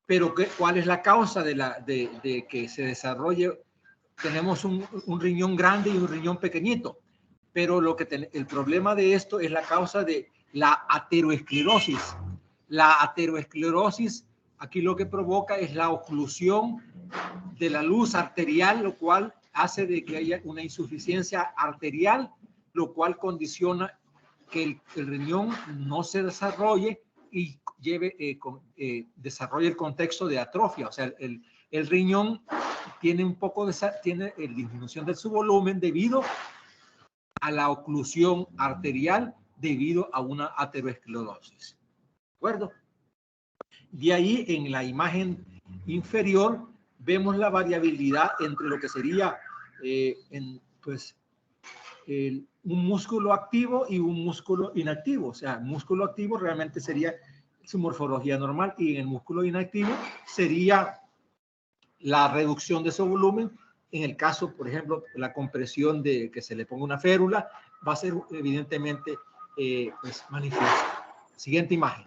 Pero ¿cuál es la causa de que se desarrolle? Tenemos un riñón grande y un riñón pequeñito, pero el problema de esto es la causa de la ateroesclerosis. La ateroesclerosis aquí lo que provoca es la oclusión de la luz arterial, lo cual hace de que haya una insuficiencia arterial, lo cual condiciona que el riñón no se desarrolle y desarrolle el contexto de atrofia. O sea, el riñón tiene tiene disminución de su volumen debido a la oclusión arterial debido a una ateroesclerosis. ¿De acuerdo? De ahí en la imagen inferior vemos la variabilidad entre lo que sería un músculo activo y un músculo inactivo. O sea, el músculo activo realmente sería su morfología normal y en el músculo inactivo sería la reducción de su volumen. En el caso, por ejemplo, la compresión de que se le ponga una férula va a ser evidentemente manifiesta. Siguiente imagen.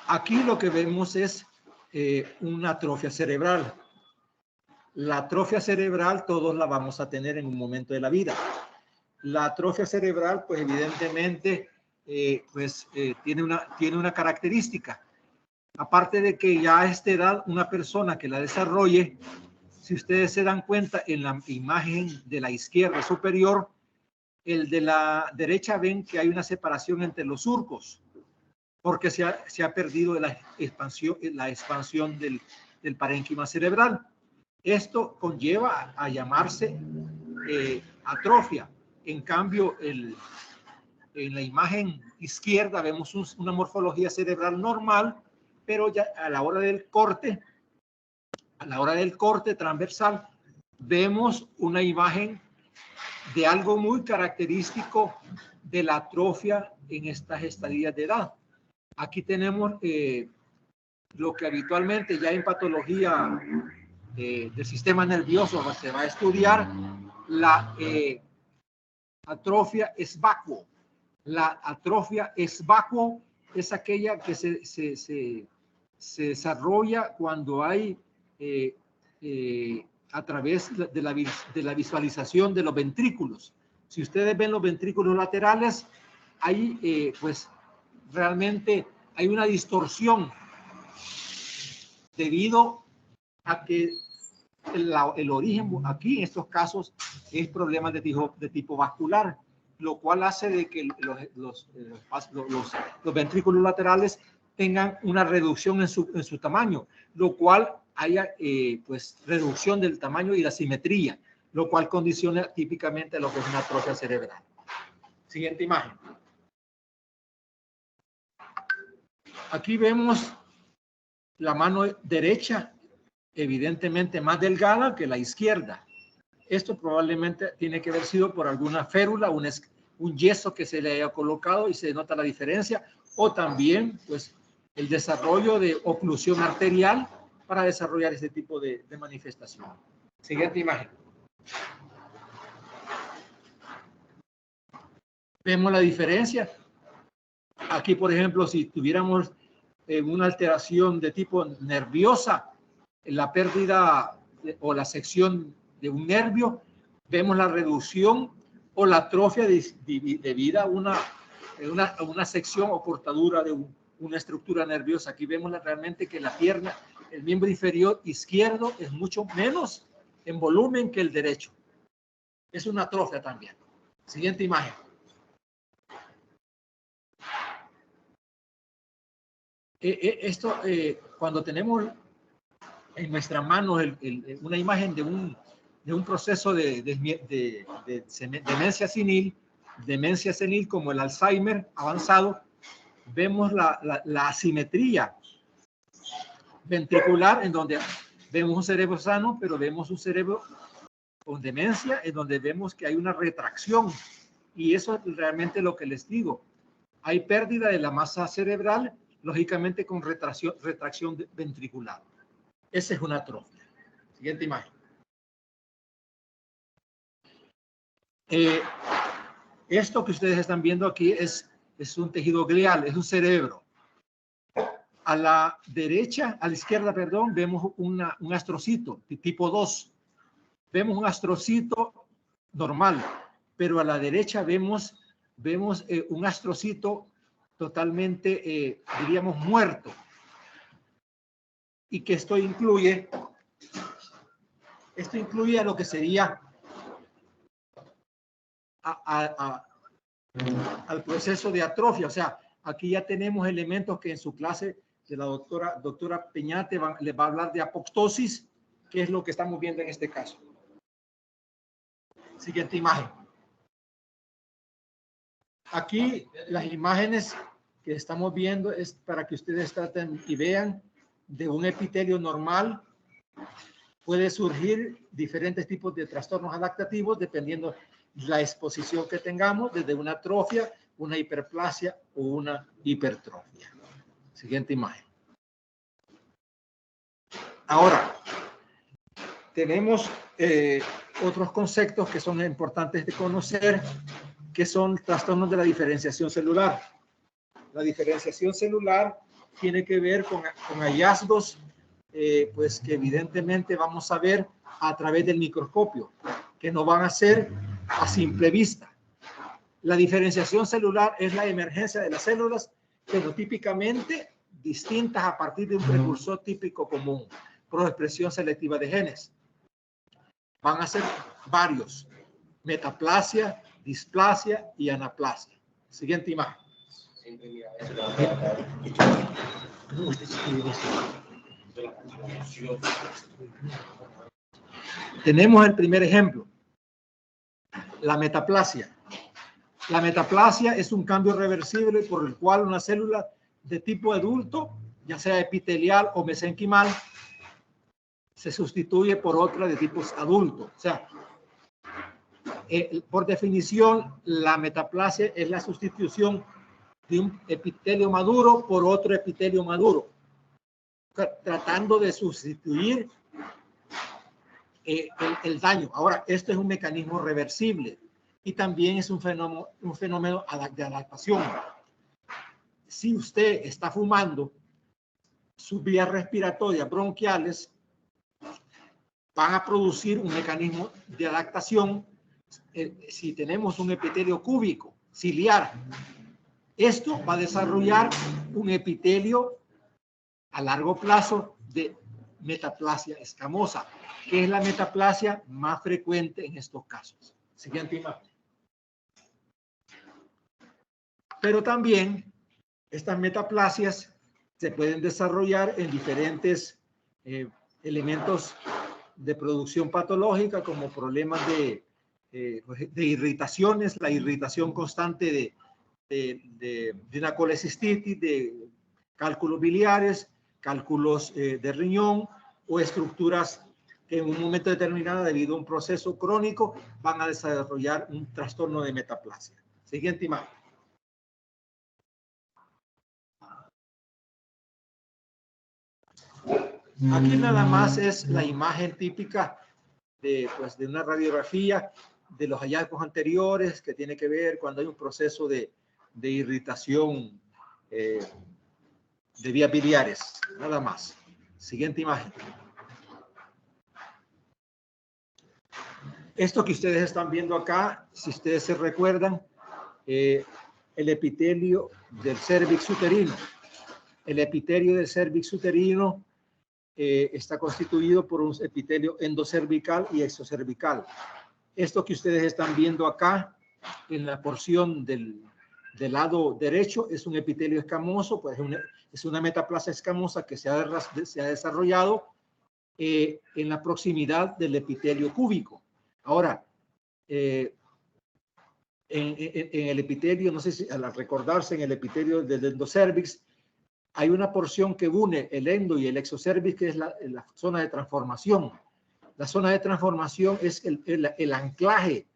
Aquí lo que vemos es una atrofia cerebral. La atrofia cerebral todos la vamos a tener en un momento de la vida. La atrofia cerebral, pues evidentemente, tiene una característica. Aparte de que ya a esta edad una persona que la desarrolle, si ustedes se dan cuenta en la imagen de la izquierda superior, el de la derecha ven que hay una separación entre los surcos, porque se ha perdido la expansión del parénquima cerebral. Esto conlleva a llamarse atrofia. En cambio, en la imagen izquierda vemos una morfología cerebral normal, pero ya a la hora del corte transversal, vemos una imagen de algo muy característico de la atrofia en estas estadías de edad. Aquí tenemos lo que habitualmente ya en patología del sistema nervioso se va a estudiar, la atrofia es vacuo. La atrofia es vacuo es aquella que se desarrolla cuando hay a través de la visualización de los ventrículos. Si ustedes ven los ventrículos laterales, ahí pues realmente hay una distorsión debido a que el origen aquí en estos casos es problemas de tipo vascular, lo cual hace de que los ventrículos laterales tengan una reducción en su tamaño, lo cual haya pues reducción del tamaño y la simetría, lo cual condiciona típicamente lo que es una atrofia cerebral. Siguiente imagen. Aquí vemos la mano derecha, evidentemente más delgada que la izquierda. Esto probablemente tiene que haber sido por alguna férula, un yeso que se le haya colocado y se nota la diferencia, o también pues el desarrollo de oclusión arterial para desarrollar ese tipo de manifestación. Siguiente imagen. Vemos la diferencia. Aquí, por ejemplo, si tuviéramos una alteración de tipo nerviosa, la pérdida o la sección de un nervio, vemos la reducción o la atrofia debido a una sección o cortadura de una estructura nerviosa. Aquí vemos realmente que la pierna, el miembro inferior izquierdo es mucho menos en volumen que el derecho. Es una atrofia también. Siguiente imagen. Esto, cuando tenemos en nuestra mano una imagen de un proceso de demencia senil como el Alzheimer avanzado, vemos la asimetría ventricular, en donde vemos un cerebro sano, pero vemos un cerebro con demencia, en donde vemos que hay una retracción. Y eso es realmente lo que les digo. Hay pérdida de la masa cerebral, lógicamente con retracción ventricular. Esa es una atrofia. Siguiente imagen. Esto que ustedes están viendo aquí es un tejido glial, es un cerebro. A la derecha, a la izquierda, perdón, vemos un astrocito de tipo 2. Vemos un astrocito normal, pero a la derecha vemos un astrocito totalmente, diríamos, muerto. Y que esto incluye a lo que sería al proceso de atrofia. O sea, aquí ya tenemos elementos que en su clase de la doctora Peñate les va a hablar de apoptosis, que es lo que estamos viendo en este caso. Siguiente imagen. Aquí las imágenes que estamos viendo es para que ustedes traten y vean de un epitelio normal. Puede surgir diferentes tipos de trastornos adaptativos dependiendo la exposición que tengamos, desde una atrofia, una hiperplasia o una hipertrofia. Siguiente imagen. Ahora, tenemos otros conceptos que son importantes de conocer, que son trastornos de la diferenciación celular. La diferenciación celular tiene que ver con hallazgos pues que evidentemente vamos a ver a través del microscopio, que no van a ser a simple vista. La diferenciación celular es la emergencia de las células fenotípicamente distintas a partir de un precursor típico común, por expresión selectiva de genes. Van a ser varios: metaplasia, displasia y anaplasia. Siguiente imagen. Tenemos el primer ejemplo, la metaplasia. La metaplasia es un cambio reversible por el cual una célula de tipo adulto, ya sea epitelial o mesenquimal, se sustituye por otra de tipo adulto. O sea, por definición, la metaplasia es la sustitución de un epitelio maduro por otro epitelio maduro, tratando de sustituir el daño. Ahora, esto es un mecanismo reversible y también es un fenómeno de adaptación. Si usted está fumando, sus vías respiratorias bronquiales van a producir un mecanismo de adaptación. Si tenemos un epitelio cúbico, ciliar, esto va a desarrollar un epitelio a largo plazo de metaplasia escamosa, que es la metaplasia más frecuente en estos casos. Siguiente imagen. Pero también estas metaplasias se pueden desarrollar en diferentes elementos de producción patológica, como problemas de irritaciones, la irritación constante de una colecistitis, de cálculos biliares, cálculos de riñón o estructuras que en un momento determinado, debido a un proceso crónico, van a desarrollar un trastorno de metaplasia. Siguiente imagen. Aquí nada más es la imagen típica de una radiografía de los hallazgos anteriores, que tiene que ver cuando hay un proceso de irritación de vías biliares, nada más. Siguiente imagen. Esto que ustedes están viendo acá, si ustedes se recuerdan, el epitelio del cérvix uterino. El epitelio del cérvix uterino está constituido por un epitelio endocervical y exocervical. Esto que ustedes están viendo acá en la porción del lado derecho es un epitelio escamoso, pues es una metaplasia escamosa que se ha desarrollado en la proximidad del epitelio cúbico. Ahora, en el epitelio, no sé si al recordarse, en el epitelio del endocervix, hay una porción que une el endo y el exocervix, que es la zona de transformación. La zona de transformación es el anclaje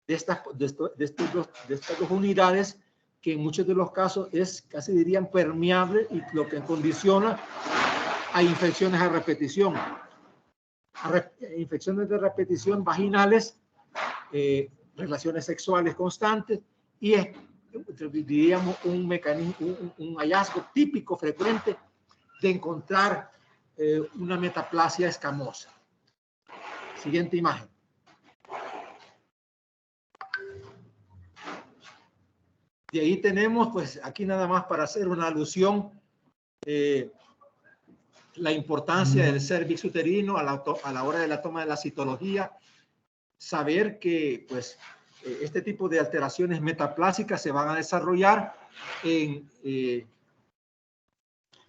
de estas dos unidades, que en muchos de los casos es, casi dirían, permeable, y lo que condiciona a infecciones a repetición. Infecciones de repetición vaginales, relaciones sexuales constantes, y es, diríamos, un mecanismo, un hallazgo típico, frecuente, de encontrar una metaplasia escamosa. Siguiente imagen. De ahí tenemos, pues aquí nada más para hacer una alusión, la importancia del cérvix uterino a la hora de la toma de la citología. Saber que, pues, este tipo de alteraciones metaplásicas se van a desarrollar en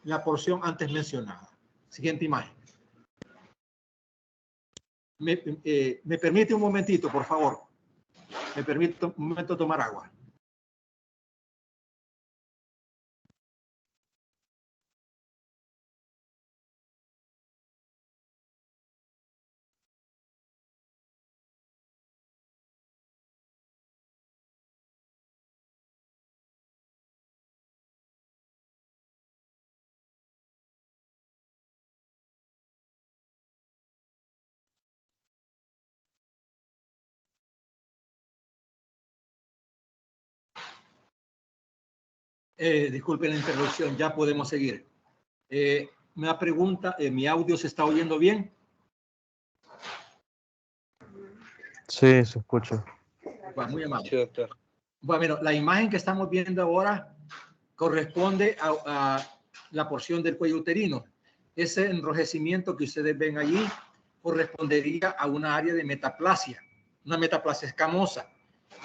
la porción antes mencionada. Siguiente imagen. Me permite un momentito, por favor. Me permite un momento tomar agua. Disculpen la interrupción, ya podemos seguir. Una pregunta, ¿mi audio se está oyendo bien? Sí, se escucha. Bueno, muy amable. Sí, doctor. Bueno, la imagen que estamos viendo ahora corresponde a la porción del cuello uterino. Ese enrojecimiento que ustedes ven allí correspondería a una área de metaplasia, una metaplasia escamosa,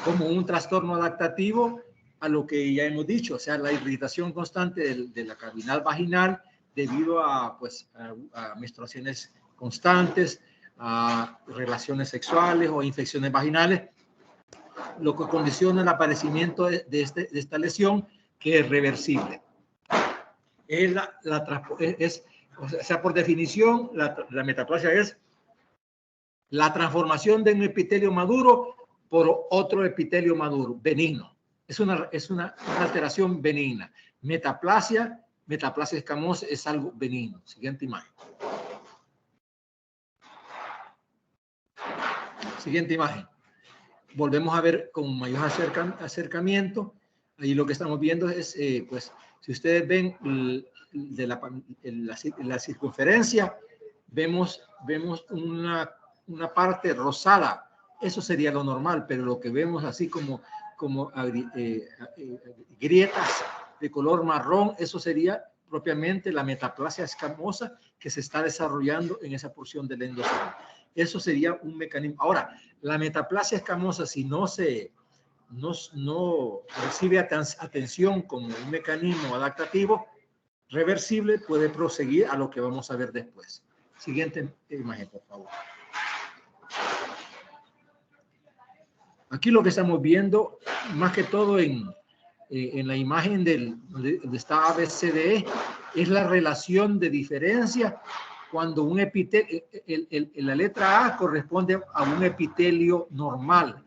como un trastorno adaptativo a lo que ya hemos dicho, o sea, la irritación constante de la cavidad vaginal debido a, pues, a menstruaciones constantes, a relaciones sexuales o infecciones vaginales, lo que condiciona el aparecimiento de esta lesión, que es reversible. O sea, por definición, la metaplasia es la transformación de un epitelio maduro por otro epitelio maduro, benigno. Es una alteración benigna. Metaplasia escamosa es algo benigno. Siguiente imagen. Siguiente imagen. Volvemos a ver con mayor acercamiento. Ahí lo que estamos viendo es, pues, si ustedes ven de la circunferencia, vemos una parte rosada. Eso sería lo normal, pero lo que vemos así como grietas de color marrón, eso sería propiamente la metaplasia escamosa que se está desarrollando en esa porción del endocervix. Eso sería un mecanismo. Ahora, la metaplasia escamosa, si no recibe atención como un mecanismo adaptativo reversible, puede proseguir a lo que vamos a ver después. Siguiente imagen, por favor. Aquí lo que estamos viendo, más que todo en la imagen donde está ABCDE, es la relación de diferencia cuando un epitelio, la letra A corresponde a un epitelio normal.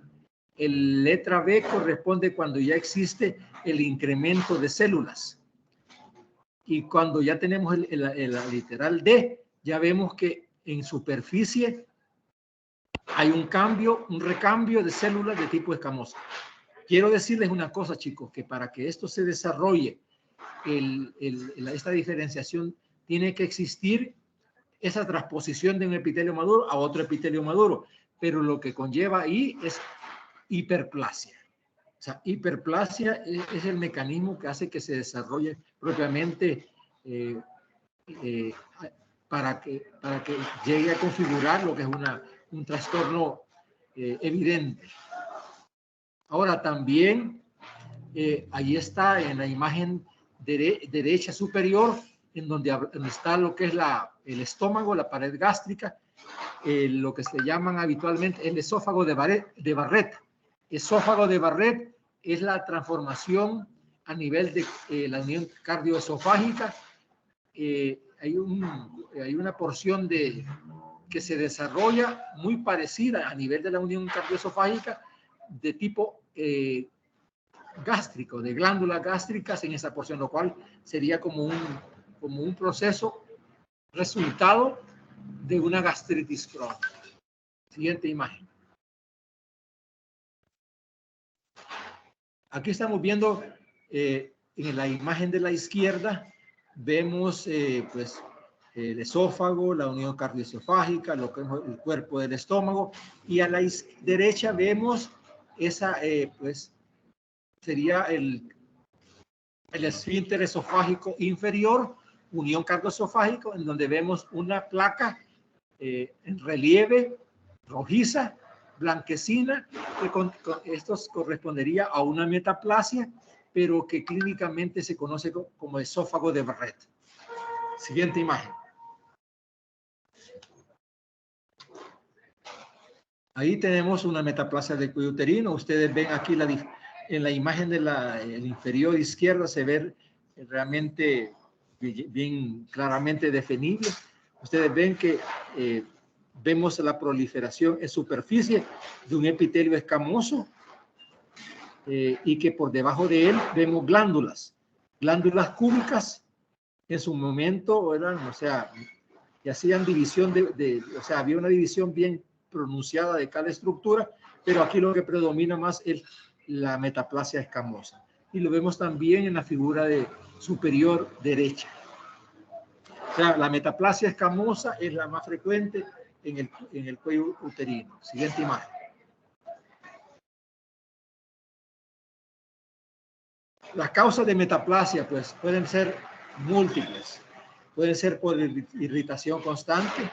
La letra B corresponde cuando ya existe el incremento de células. Y cuando ya tenemos la literal D, ya vemos que en superficie hay un recambio de células de tipo escamosa. Quiero decirles una cosa, chicos, que para que esto se desarrolle, esta diferenciación, tiene que existir esa transposición de un epitelio maduro a otro epitelio maduro, pero lo que conlleva ahí es hiperplasia. O sea, hiperplasia es el mecanismo que hace que se desarrolle propiamente para que llegue a configurar lo que es un trastorno evidente. Ahora también, ahí está en la imagen derecha superior, en donde está lo que es el estómago, la pared gástrica, lo que se llaman habitualmente el esófago de Barrett. Esófago de Barrett es la transformación a nivel de la unión cardioesofágica. Hay una porción que se desarrolla muy parecida a nivel de la unión cardioesofágica de tipo gástrico, de glándulas gástricas en esa porción, lo cual sería como un proceso resultado de una gastritis crónica. Siguiente imagen. Aquí estamos viendo en la imagen de la izquierda, vemos pues el esófago, la unión cardioesofágica, lo que es el cuerpo del estómago, y a la derecha vemos esa pues sería el esfínter esofágico inferior, unión cardioesofágico, en donde vemos una placa en relieve rojiza, blanquecina, que esto correspondería a una metaplasia, pero que clínicamente se conoce como esófago de Barrett. Siguiente imagen. Ahí tenemos una metaplasia del cuello uterino. Ustedes ven aquí en la imagen del inferior izquierda se ve realmente bien claramente definible. Ustedes ven que vemos la proliferación en superficie de un epitelio escamoso y que por debajo de él vemos glándulas cúbicas. En su momento eran, o sea, y hacían división o sea, había una división bien pronunciada de cada estructura, pero aquí lo que predomina más es la metaplasia escamosa. Y lo vemos también en la figura superior derecha. O sea, la metaplasia escamosa es la más frecuente en el cuello uterino. Siguiente imagen. Las causas de metaplasia pues pueden ser múltiples. Pueden ser por irritación constante,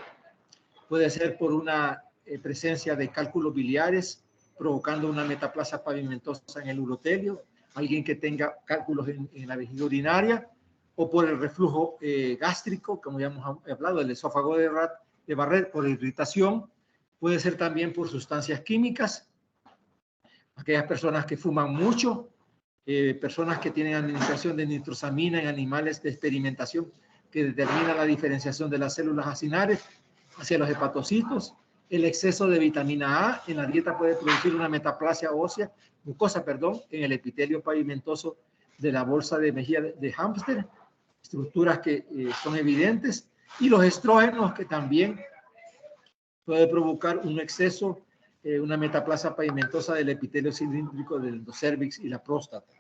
puede ser por una presencia de cálculos biliares provocando una metaplasia pavimentosa en el urotelio, alguien que tenga cálculos en la vejiga urinaria, o por el reflujo gástrico, como ya hemos hablado, el esófago de Barrett por irritación. Puede ser también por sustancias químicas, aquellas personas que fuman mucho, personas que tienen administración de nitrosamina en animales de experimentación que determina la diferenciación de las células acinares hacia los hepatocitos. El exceso de vitamina A en la dieta puede producir una metaplasia ósea, mucosa, perdón, en el epitelio pavimentoso de la bolsa de mejilla de hámster, estructuras que son evidentes, y los estrógenos que también puede provocar un exceso, una metaplasia pavimentosa del epitelio cilíndrico del endocervix y la próstata.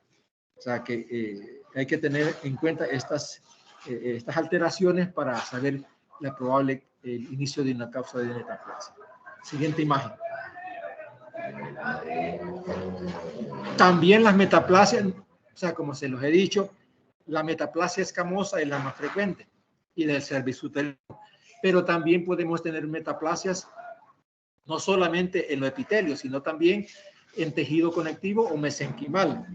O sea que hay que tener en cuenta estas alteraciones para saber la probable inicio de una causa de metaplasia. Siguiente imagen. También las metaplasias, o sea, como se los he dicho, la metaplasia escamosa es la más frecuente y del cervix uterino, pero también podemos tener metaplasias no solamente en los epitelios, sino también en tejido conectivo o mesenquimal,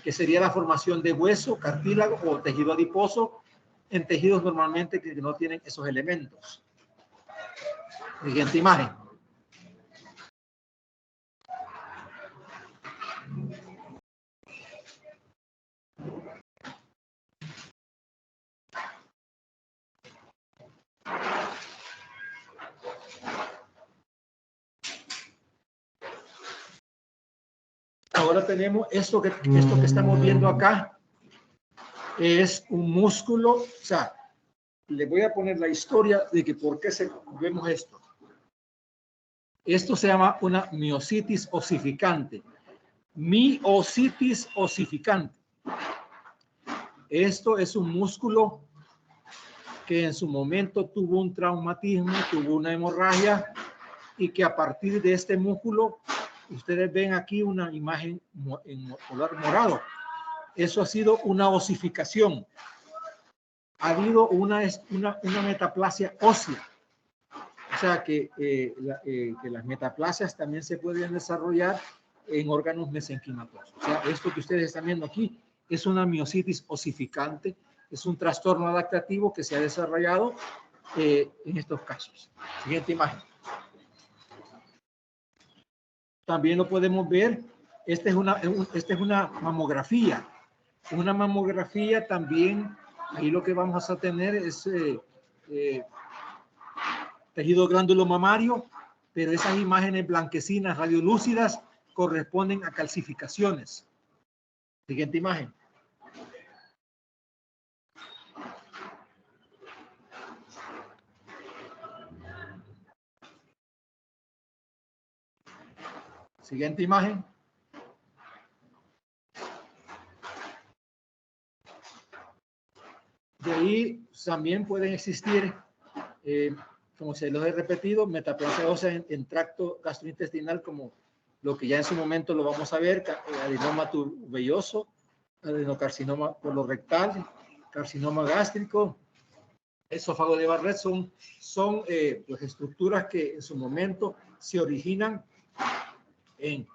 que sería la formación de hueso, cartílago o tejido adiposo en tejidos normalmente que no tienen esos elementos. Siguiente imagen. Ahora tenemos esto que estamos viendo acá. Es un músculo, o sea, le voy a poner la historia de que por qué vemos esto. Esto se llama una miositis osificante. Miositis osificante. Esto es un músculo que en su momento tuvo un traumatismo, tuvo una hemorragia y que a partir de este músculo, ustedes ven aquí una imagen en color morado. Eso ha sido una osificación. Ha habido una metaplasia ósea. O sea que las metaplasias también se pueden desarrollar en órganos mesenquimatosos. O sea, esto que ustedes están viendo aquí es una miositis osificante, es un trastorno adaptativo que se ha desarrollado en estos casos. Siguiente imagen. También lo podemos ver, esta es una mamografía. Una mamografía también, ahí lo que vamos a tener es tejido glandulo mamario, pero esas imágenes blanquecinas radiolúcidas corresponden a calcificaciones. Siguiente imagen. Siguiente imagen. De ahí también pueden existir, como se los he repetido, metaplasia ósea en tracto gastrointestinal, como lo que ya en su momento lo vamos a ver, adenoma tuberoso, adenocarcinoma colorectal, carcinoma gástrico, esófago de Barrett, son pues estructuras que en su momento se originan en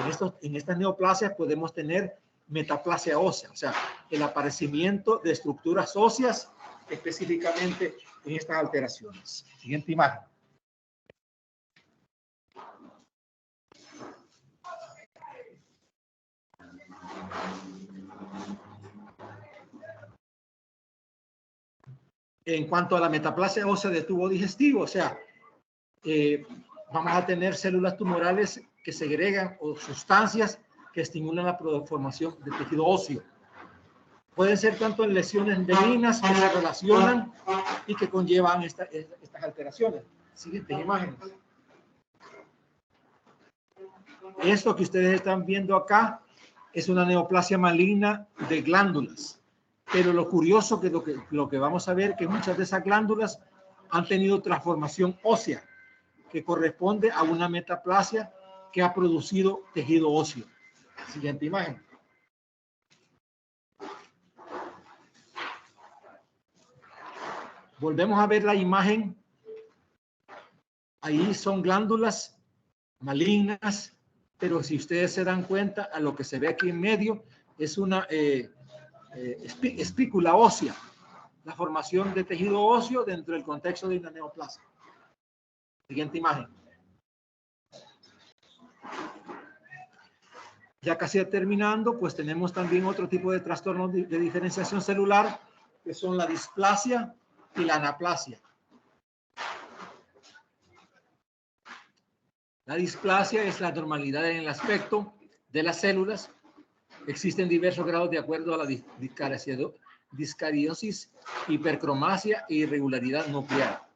estas neoplasias. Podemos tener metaplasia ósea, o sea, el aparecimiento de estructuras óseas específicamente en estas alteraciones. Siguiente imagen. En cuanto a la metaplasia ósea de tubo digestivo, o sea, vamos a tener células tumorales que segregan o sustancias que estimulan la formación de tejido óseo. Pueden ser tanto en lesiones benignas que se relacionan y que conllevan estas alteraciones. Siguientes imágenes. Esto que ustedes están viendo acá es una neoplasia maligna de glándulas. Pero lo curioso que lo que vamos a ver que muchas de esas glándulas han tenido transformación ósea, que corresponde a una metaplasia que ha producido tejido óseo. Siguiente imagen. Volvemos a ver la imagen. Ahí son glándulas malignas, pero si ustedes se dan cuenta, a lo que se ve aquí en medio es una espícula ósea, la formación de tejido óseo dentro del contexto de una neoplasia. Siguiente imagen. Ya casi terminando, pues tenemos también otro tipo de trastornos de diferenciación celular, que son la displasia y la anaplasia. La displasia es la normalidad en el aspecto de las células. Existen diversos grados de acuerdo a la discariosis, hipercromasia e irregularidad nuclear.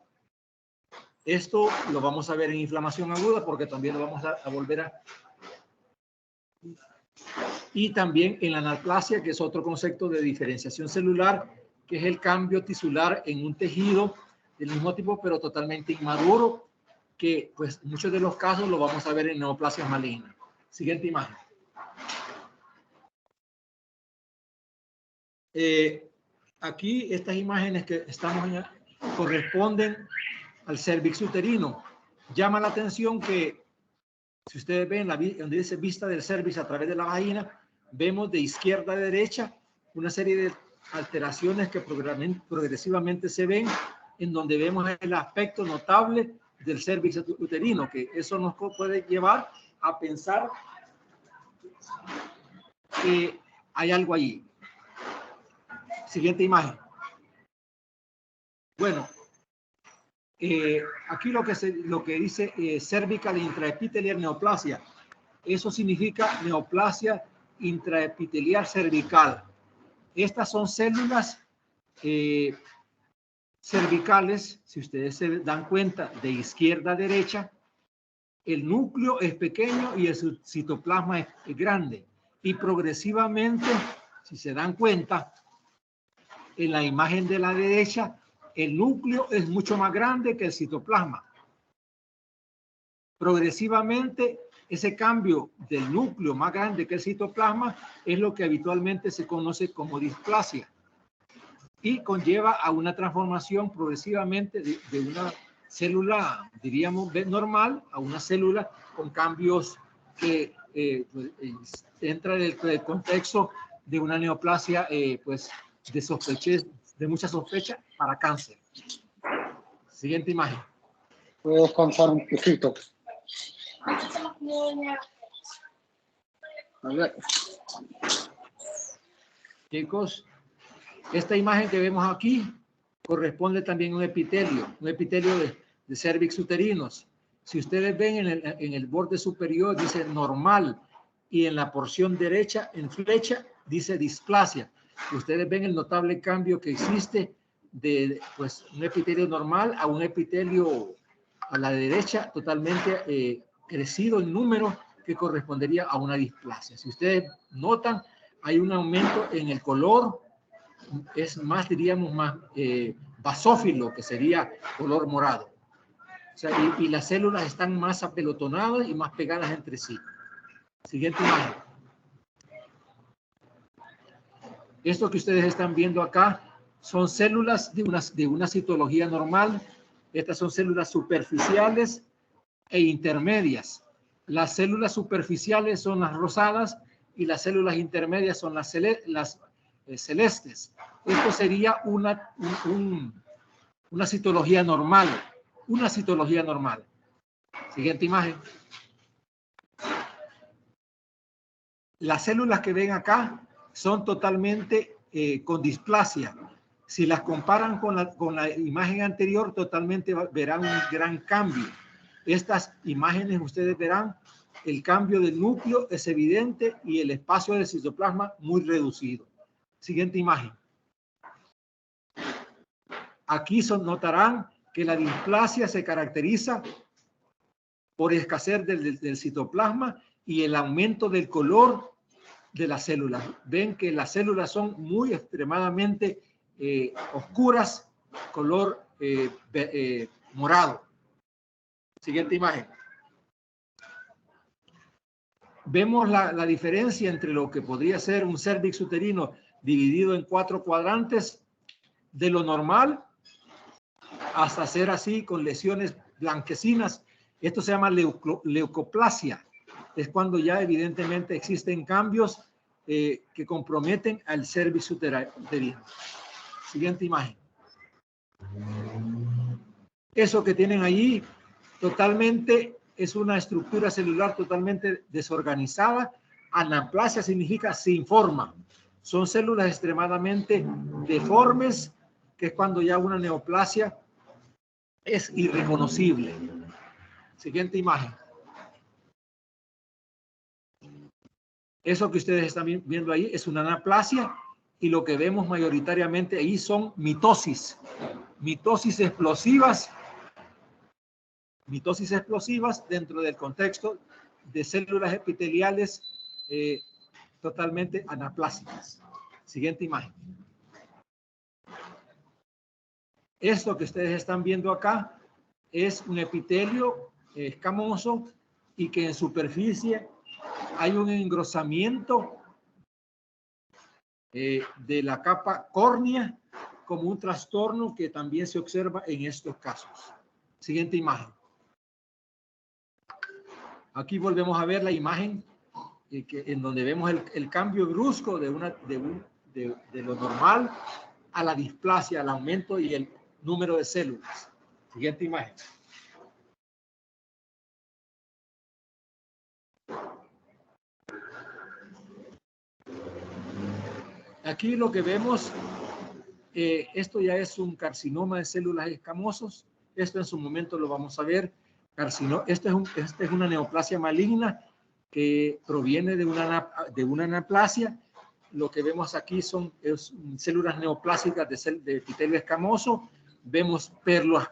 Esto lo vamos a ver en inflamación aguda, porque también lo vamos a volver a... Y también en la anaplasia, que es otro concepto de diferenciación celular, que es el cambio tisular en un tejido del mismo tipo, pero totalmente inmaduro, que pues en muchos de los casos lo vamos a ver en neoplasias malignas. Siguiente imagen. Aquí estas imágenes que estamos corresponden al cérvix uterino. Llama la atención que si ustedes ven donde dice vista del cérvix a través de la vagina, vemos de izquierda a derecha una serie de alteraciones que progresivamente se ven, en donde vemos el aspecto notable del cérvix uterino, que eso nos puede llevar a pensar que hay algo allí. Siguiente imagen. Bueno, aquí lo que dice cervical intraepitelial neoplasia, eso significa neoplasia intraepitelial cervical. Estas son células cervicales, si ustedes se dan cuenta, de izquierda a derecha, el núcleo es pequeño y el citoplasma es grande. Y progresivamente, si se dan cuenta, en la imagen de la derecha, el núcleo es mucho más grande que el citoplasma. Progresivamente, ese cambio del núcleo más grande que el citoplasma es lo que habitualmente se conoce como displasia y conlleva a una transformación progresivamente de una célula, diríamos, normal a una célula con cambios que entra en el contexto de una neoplasia pues de mucha sospecha para cáncer. Siguiente imagen. Puedo descansar un poquito. A ver. Chicos, esta imagen que vemos aquí corresponde también a un epitelio de cervix uterinos. Si ustedes ven en el borde superior dice normal y en la porción derecha en flecha dice displasia. Ustedes ven el notable cambio que existe de pues, un epitelio normal a un epitelio a la derecha totalmente crecido en número que correspondería a una displasia. Si ustedes notan, hay un aumento en el color, es más, diríamos, más basófilo, que sería color morado. O sea, y las células están más apelotonadas y más pegadas entre sí. Siguiente imagen. Esto que ustedes están viendo acá son células de una citología normal. Estas son células superficiales e intermedias. Las células superficiales son las rosadas y las células intermedias son las celestes. Esto sería una citología normal. Una citología normal. Siguiente imagen. Las células que ven acá son totalmente con displasia. Si las comparan con la imagen anterior, totalmente verán un gran cambio. Estas imágenes ustedes verán el cambio del núcleo es evidente y el espacio del citoplasma muy reducido. Siguiente imagen. Aquí notarán que la displasia se caracteriza por escasez del citoplasma y el aumento del color de las células. Ven que las células son muy extremadamente oscuras, color morado. Siguiente imagen. Vemos la diferencia entre lo que podría ser un cérvix uterino dividido en 4 cuadrantes de lo normal hasta ser así con lesiones blanquecinas. Esto se llama leucoplasia. Es cuando ya evidentemente existen cambios que comprometen al cérvix uterino. Siguiente imagen. Eso que tienen allí totalmente es una estructura celular totalmente desorganizada. Anaplasia significa sin forma. Son células extremadamente deformes, que es cuando ya una neoplasia es irreconocible. Siguiente imagen. Eso que ustedes están viendo ahí es una anaplasia y lo que vemos mayoritariamente ahí son mitosis. Mitosis explosivas dentro del contexto de células epiteliales totalmente anaplásicas. Siguiente imagen. Esto que ustedes están viendo acá es un epitelio escamoso y que en superficie hay un engrosamiento de la capa córnea como un trastorno que también se observa en estos casos. Siguiente imagen. Aquí volvemos a ver la imagen en donde vemos el cambio brusco de lo normal a la displasia, al aumento y el número de células. Siguiente imagen. Aquí lo que vemos, esto ya es un carcinoma de células escamosos. Esto en su momento lo vamos a ver. Esta es una neoplasia maligna que proviene de una anaplasia. Lo que vemos aquí son células neoplásicas de epitelio escamoso. Vemos perlas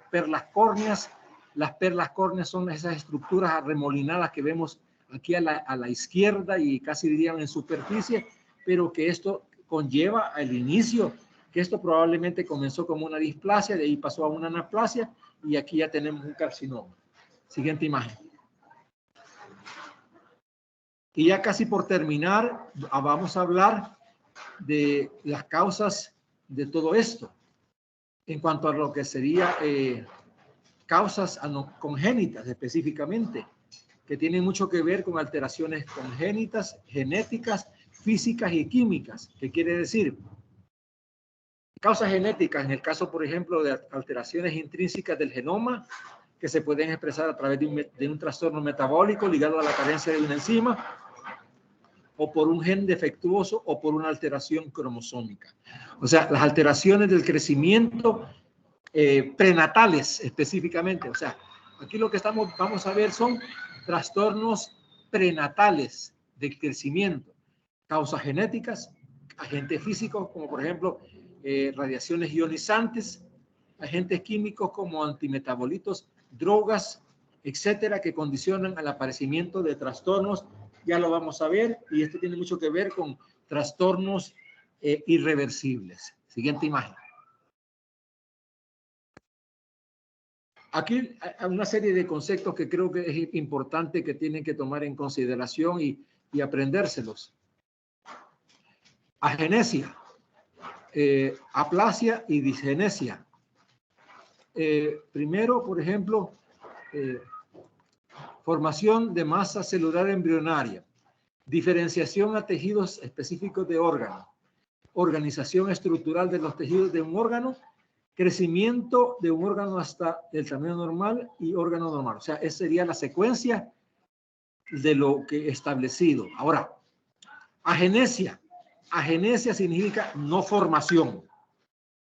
córneas. Las perlas córneas son esas estructuras arremolinadas que vemos aquí a la izquierda y casi dirían en superficie, pero que esto conlleva al inicio, que esto probablemente comenzó como una displasia, de ahí pasó a una anaplasia y aquí ya tenemos un carcinoma. Siguiente imagen. Y ya casi por terminar, vamos a hablar de las causas de todo esto. En cuanto a lo que sería causas congénitas específicamente. que tienen mucho que ver con alteraciones congénitas, genéticas, físicas y químicas. ¿Qué quiere decir? Causas genéticas, en el caso, por ejemplo, de alteraciones intrínsecas del genoma, que se pueden expresar a través de un trastorno metabólico ligado a la carencia de una enzima, o por un gen defectuoso, o por una alteración cromosómica. O sea, las alteraciones del crecimiento prenatales específicamente. O sea, aquí lo que vamos a ver son trastornos prenatales del crecimiento, causas genéticas, agentes físicos, como por ejemplo radiaciones ionizantes, agentes químicos como antimetabolitos, drogas, etcétera, que condicionan al aparecimiento de trastornos. Ya lo vamos a ver, y esto tiene mucho que ver con trastornos irreversibles. Siguiente imagen. Aquí hay una serie de conceptos que creo que es importante que tienen que tomar en consideración y aprendérselos. Agenesia, aplasia y disgenesia. Primero, por ejemplo, formación de masa celular embrionaria, diferenciación a tejidos específicos de órganos, organización estructural de los tejidos de un órgano, crecimiento de un órgano hasta el tamaño normal y órgano normal. O sea, esa sería la secuencia de lo que he establecido. Ahora, agenesia. Agenesia significa no formación,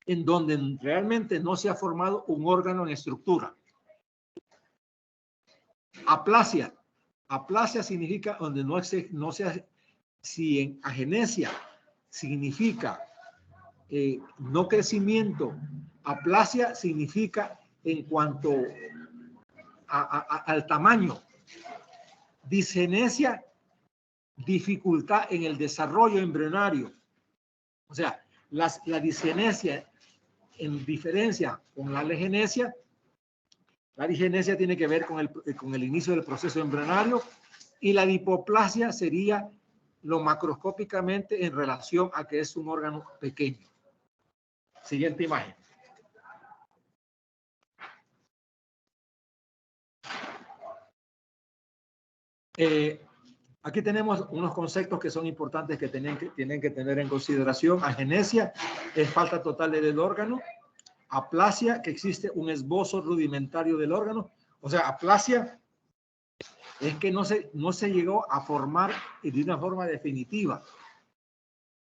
en donde realmente no se ha formado un órgano en estructura. Aplasia. Aplasia significa donde si en agenesia significa no crecimiento, aplasia significa en cuanto al tamaño. Disgenesia, dificultad en el desarrollo embrionario. O sea, la disgenesia en diferencia con la digenesia tiene que ver con el inicio del proceso embrionario, y la dipoplasia sería lo macroscópicamente en relación a que es un órgano pequeño. Siguiente imagen. Aquí tenemos unos conceptos que son importantes que tienen que tener en consideración. Agenesia es falta total del órgano. Aplasia, que existe un esbozo rudimentario del órgano. O sea, aplasia es que no se llegó a formar de una forma definitiva.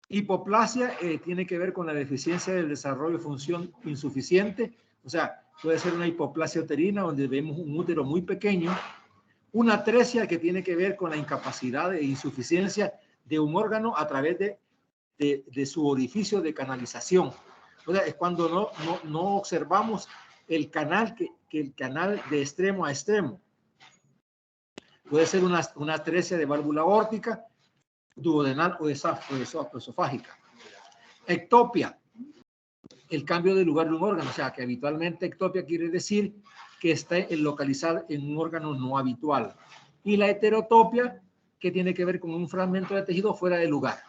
Hipoplasia tiene que ver con la deficiencia del desarrollo de función insuficiente. O sea, puede ser una hipoplasia uterina donde vemos un útero muy pequeño. Una atresia que tiene que ver con la incapacidad e insuficiencia de un órgano a través de su orificio de canalización. O sea, es cuando no observamos el canal, que el canal de extremo a extremo. Puede ser una atresia de válvula aórtica, duodenal o esofágica. Ectopia, el cambio de lugar de un órgano. O sea, que habitualmente ectopia quiere decir que está localizado en un órgano no habitual. Y la heterotopia, que tiene que ver con un fragmento de tejido fuera de lugar.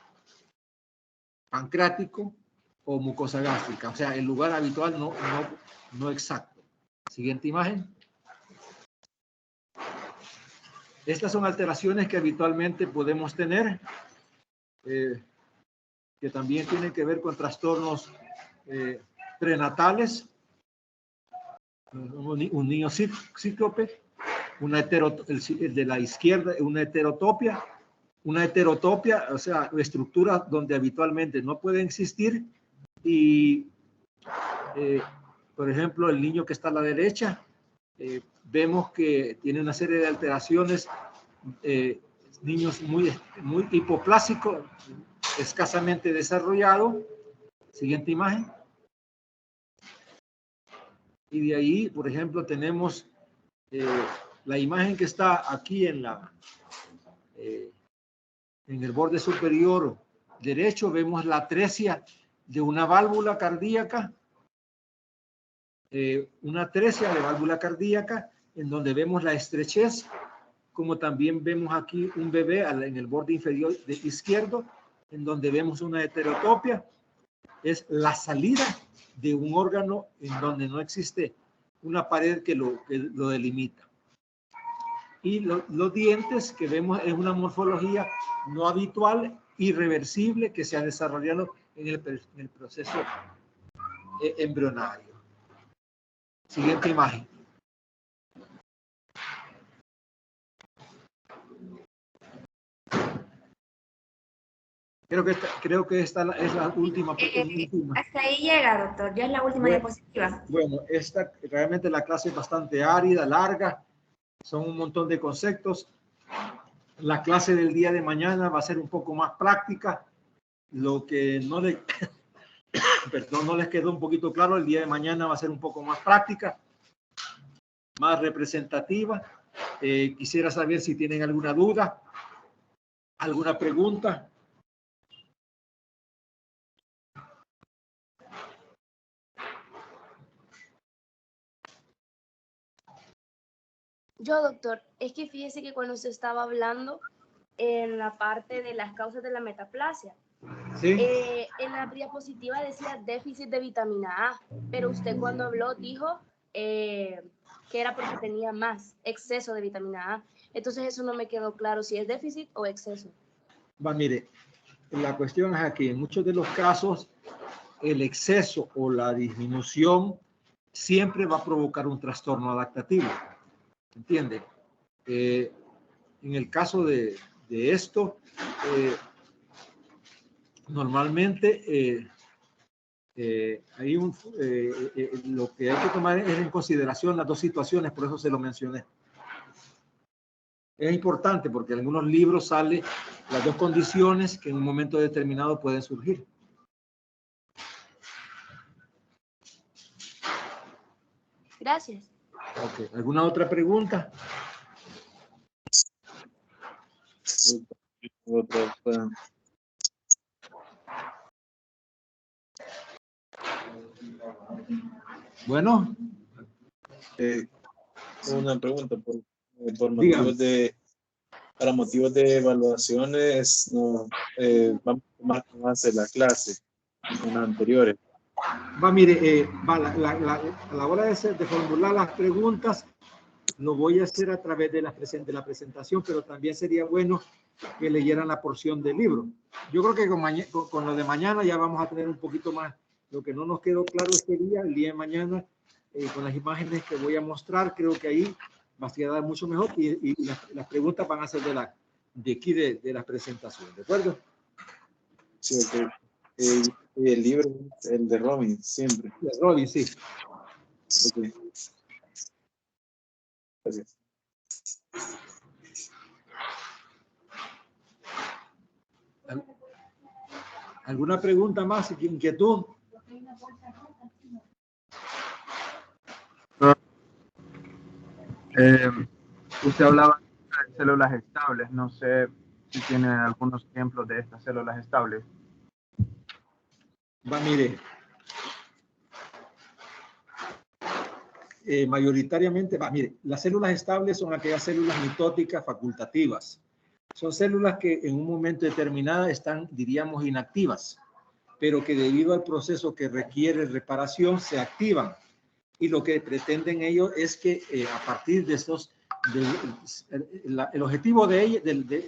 Pancreático o mucosa gástrica. O sea, el lugar habitual no exacto. Siguiente imagen. Estas son alteraciones que habitualmente podemos tener, que también tienen que ver con trastornos prenatales. Un niño cíclope, el de la izquierda, una heterotopia, o sea, estructuras donde habitualmente no pueden existir. Y, por ejemplo, el niño que está a la derecha, vemos que tiene una serie de alteraciones, niños muy hipoplásicos, escasamente desarrollado. Siguiente imagen. Y de ahí, por ejemplo, tenemos la imagen que está aquí en el borde superior derecho. Vemos la atresia de una válvula cardíaca, una atresia de válvula cardíaca, en donde vemos la estrechez, como también vemos aquí un bebé en el borde inferior izquierdo, en donde vemos una heterotopia. Es la salida de un órgano en donde no existe una pared que lo delimita. Y los dientes que vemos es una morfología no habitual, irreversible, que se ha desarrollado en el proceso embrionario. Siguiente imagen. Creo que esta es la última. Hasta ahí llega, doctor. Ya es la última diapositiva. Bueno, realmente la clase es bastante árida, larga. Son un montón de conceptos. La clase del día de mañana va a ser un poco más práctica. Lo que no les quedó un poquito claro, el día de mañana va a ser un poco más práctica, más representativa. Quisiera saber si tienen alguna duda, alguna pregunta. Yo, doctor, es que fíjese que cuando se estaba hablando en la parte de las causas de la metaplasia, ¿Sí? En la diapositiva decía déficit de vitamina A, pero usted cuando habló dijo que era porque tenía más exceso de vitamina A. Entonces eso no me quedó claro si es déficit o exceso. Mire, la cuestión es aquí, en muchos de los casos, el exceso o la disminución siempre va a provocar un trastorno adaptativo. ¿Entiende? En el caso de esto, normalmente lo que hay que tomar en consideración las dos situaciones, por eso se lo mencioné. Es importante porque en algunos libros sale las dos condiciones que en un momento determinado pueden surgir. Gracias. Okay. ¿Alguna otra pregunta? Bueno. Una pregunta por motivos para motivos de evaluaciones, no, vamos a tomar más de la clase en las anteriores. Mire, a la hora de formular las preguntas, lo voy a hacer a través de la presentación, pero también sería bueno que leyeran la porción del libro. Yo creo que con lo de mañana ya vamos a tener un poquito más. Lo que no nos quedó claro este día, el día de mañana, con las imágenes que voy a mostrar, creo que ahí va a quedar mucho mejor y las preguntas van a ser de aquí de la presentación, ¿de acuerdo? Sí, okay. El libro, el de Robin, siempre. De Robin, sí. Okay. Gracias. ¿Alguna pregunta más? ¿Inquietud? Usted hablaba de células estables. No sé si tiene algunos ejemplos de estas células estables. Mire. Mayoritariamente, mire, las células estables son aquellas células mitóticas facultativas. Son células que en un momento determinado están, diríamos, inactivas, pero que debido al proceso que requiere reparación se activan. Y lo que pretenden ellos es que a partir de estos, el objetivo de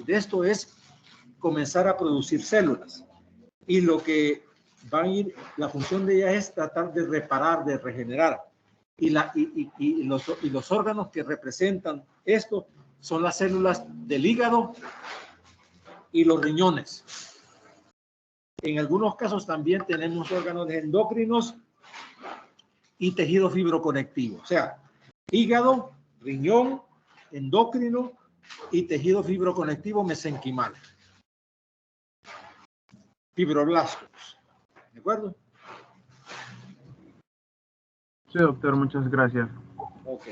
esto es comenzar a producir células. Y lo que van a ir, la función de ellas es tratar de reparar, de regenerar. Y los órganos que representan esto son las células del hígado y los riñones. En algunos casos también tenemos órganos endocrinos y tejido fibroconectivo. O sea, hígado, riñón, endocrino y tejido fibroconectivo mesenquimal. Fibroblastos. ¿De acuerdo? Sí, doctor, muchas gracias. Ok.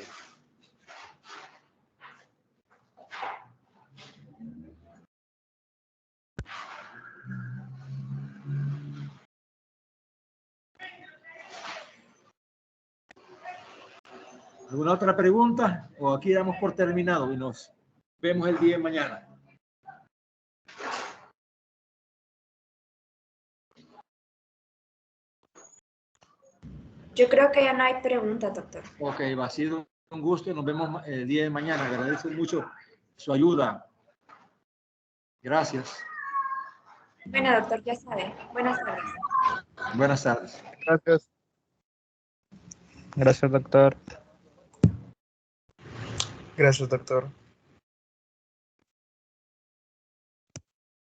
¿Alguna otra pregunta? ¿O aquí damos por terminado y nos vemos el día de mañana? Yo creo que ya no hay preguntas, doctor. Ok, ha sido Un gusto, nos vemos el día de mañana. Agradezco mucho su ayuda. Gracias. Bueno, doctor, ya sabe. Buenas tardes. Buenas tardes. Gracias. Gracias, doctor. Gracias, doctor.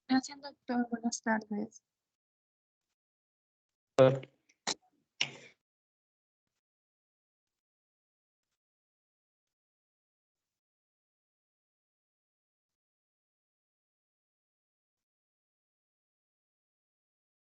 Gracias, doctor. Buenas tardes.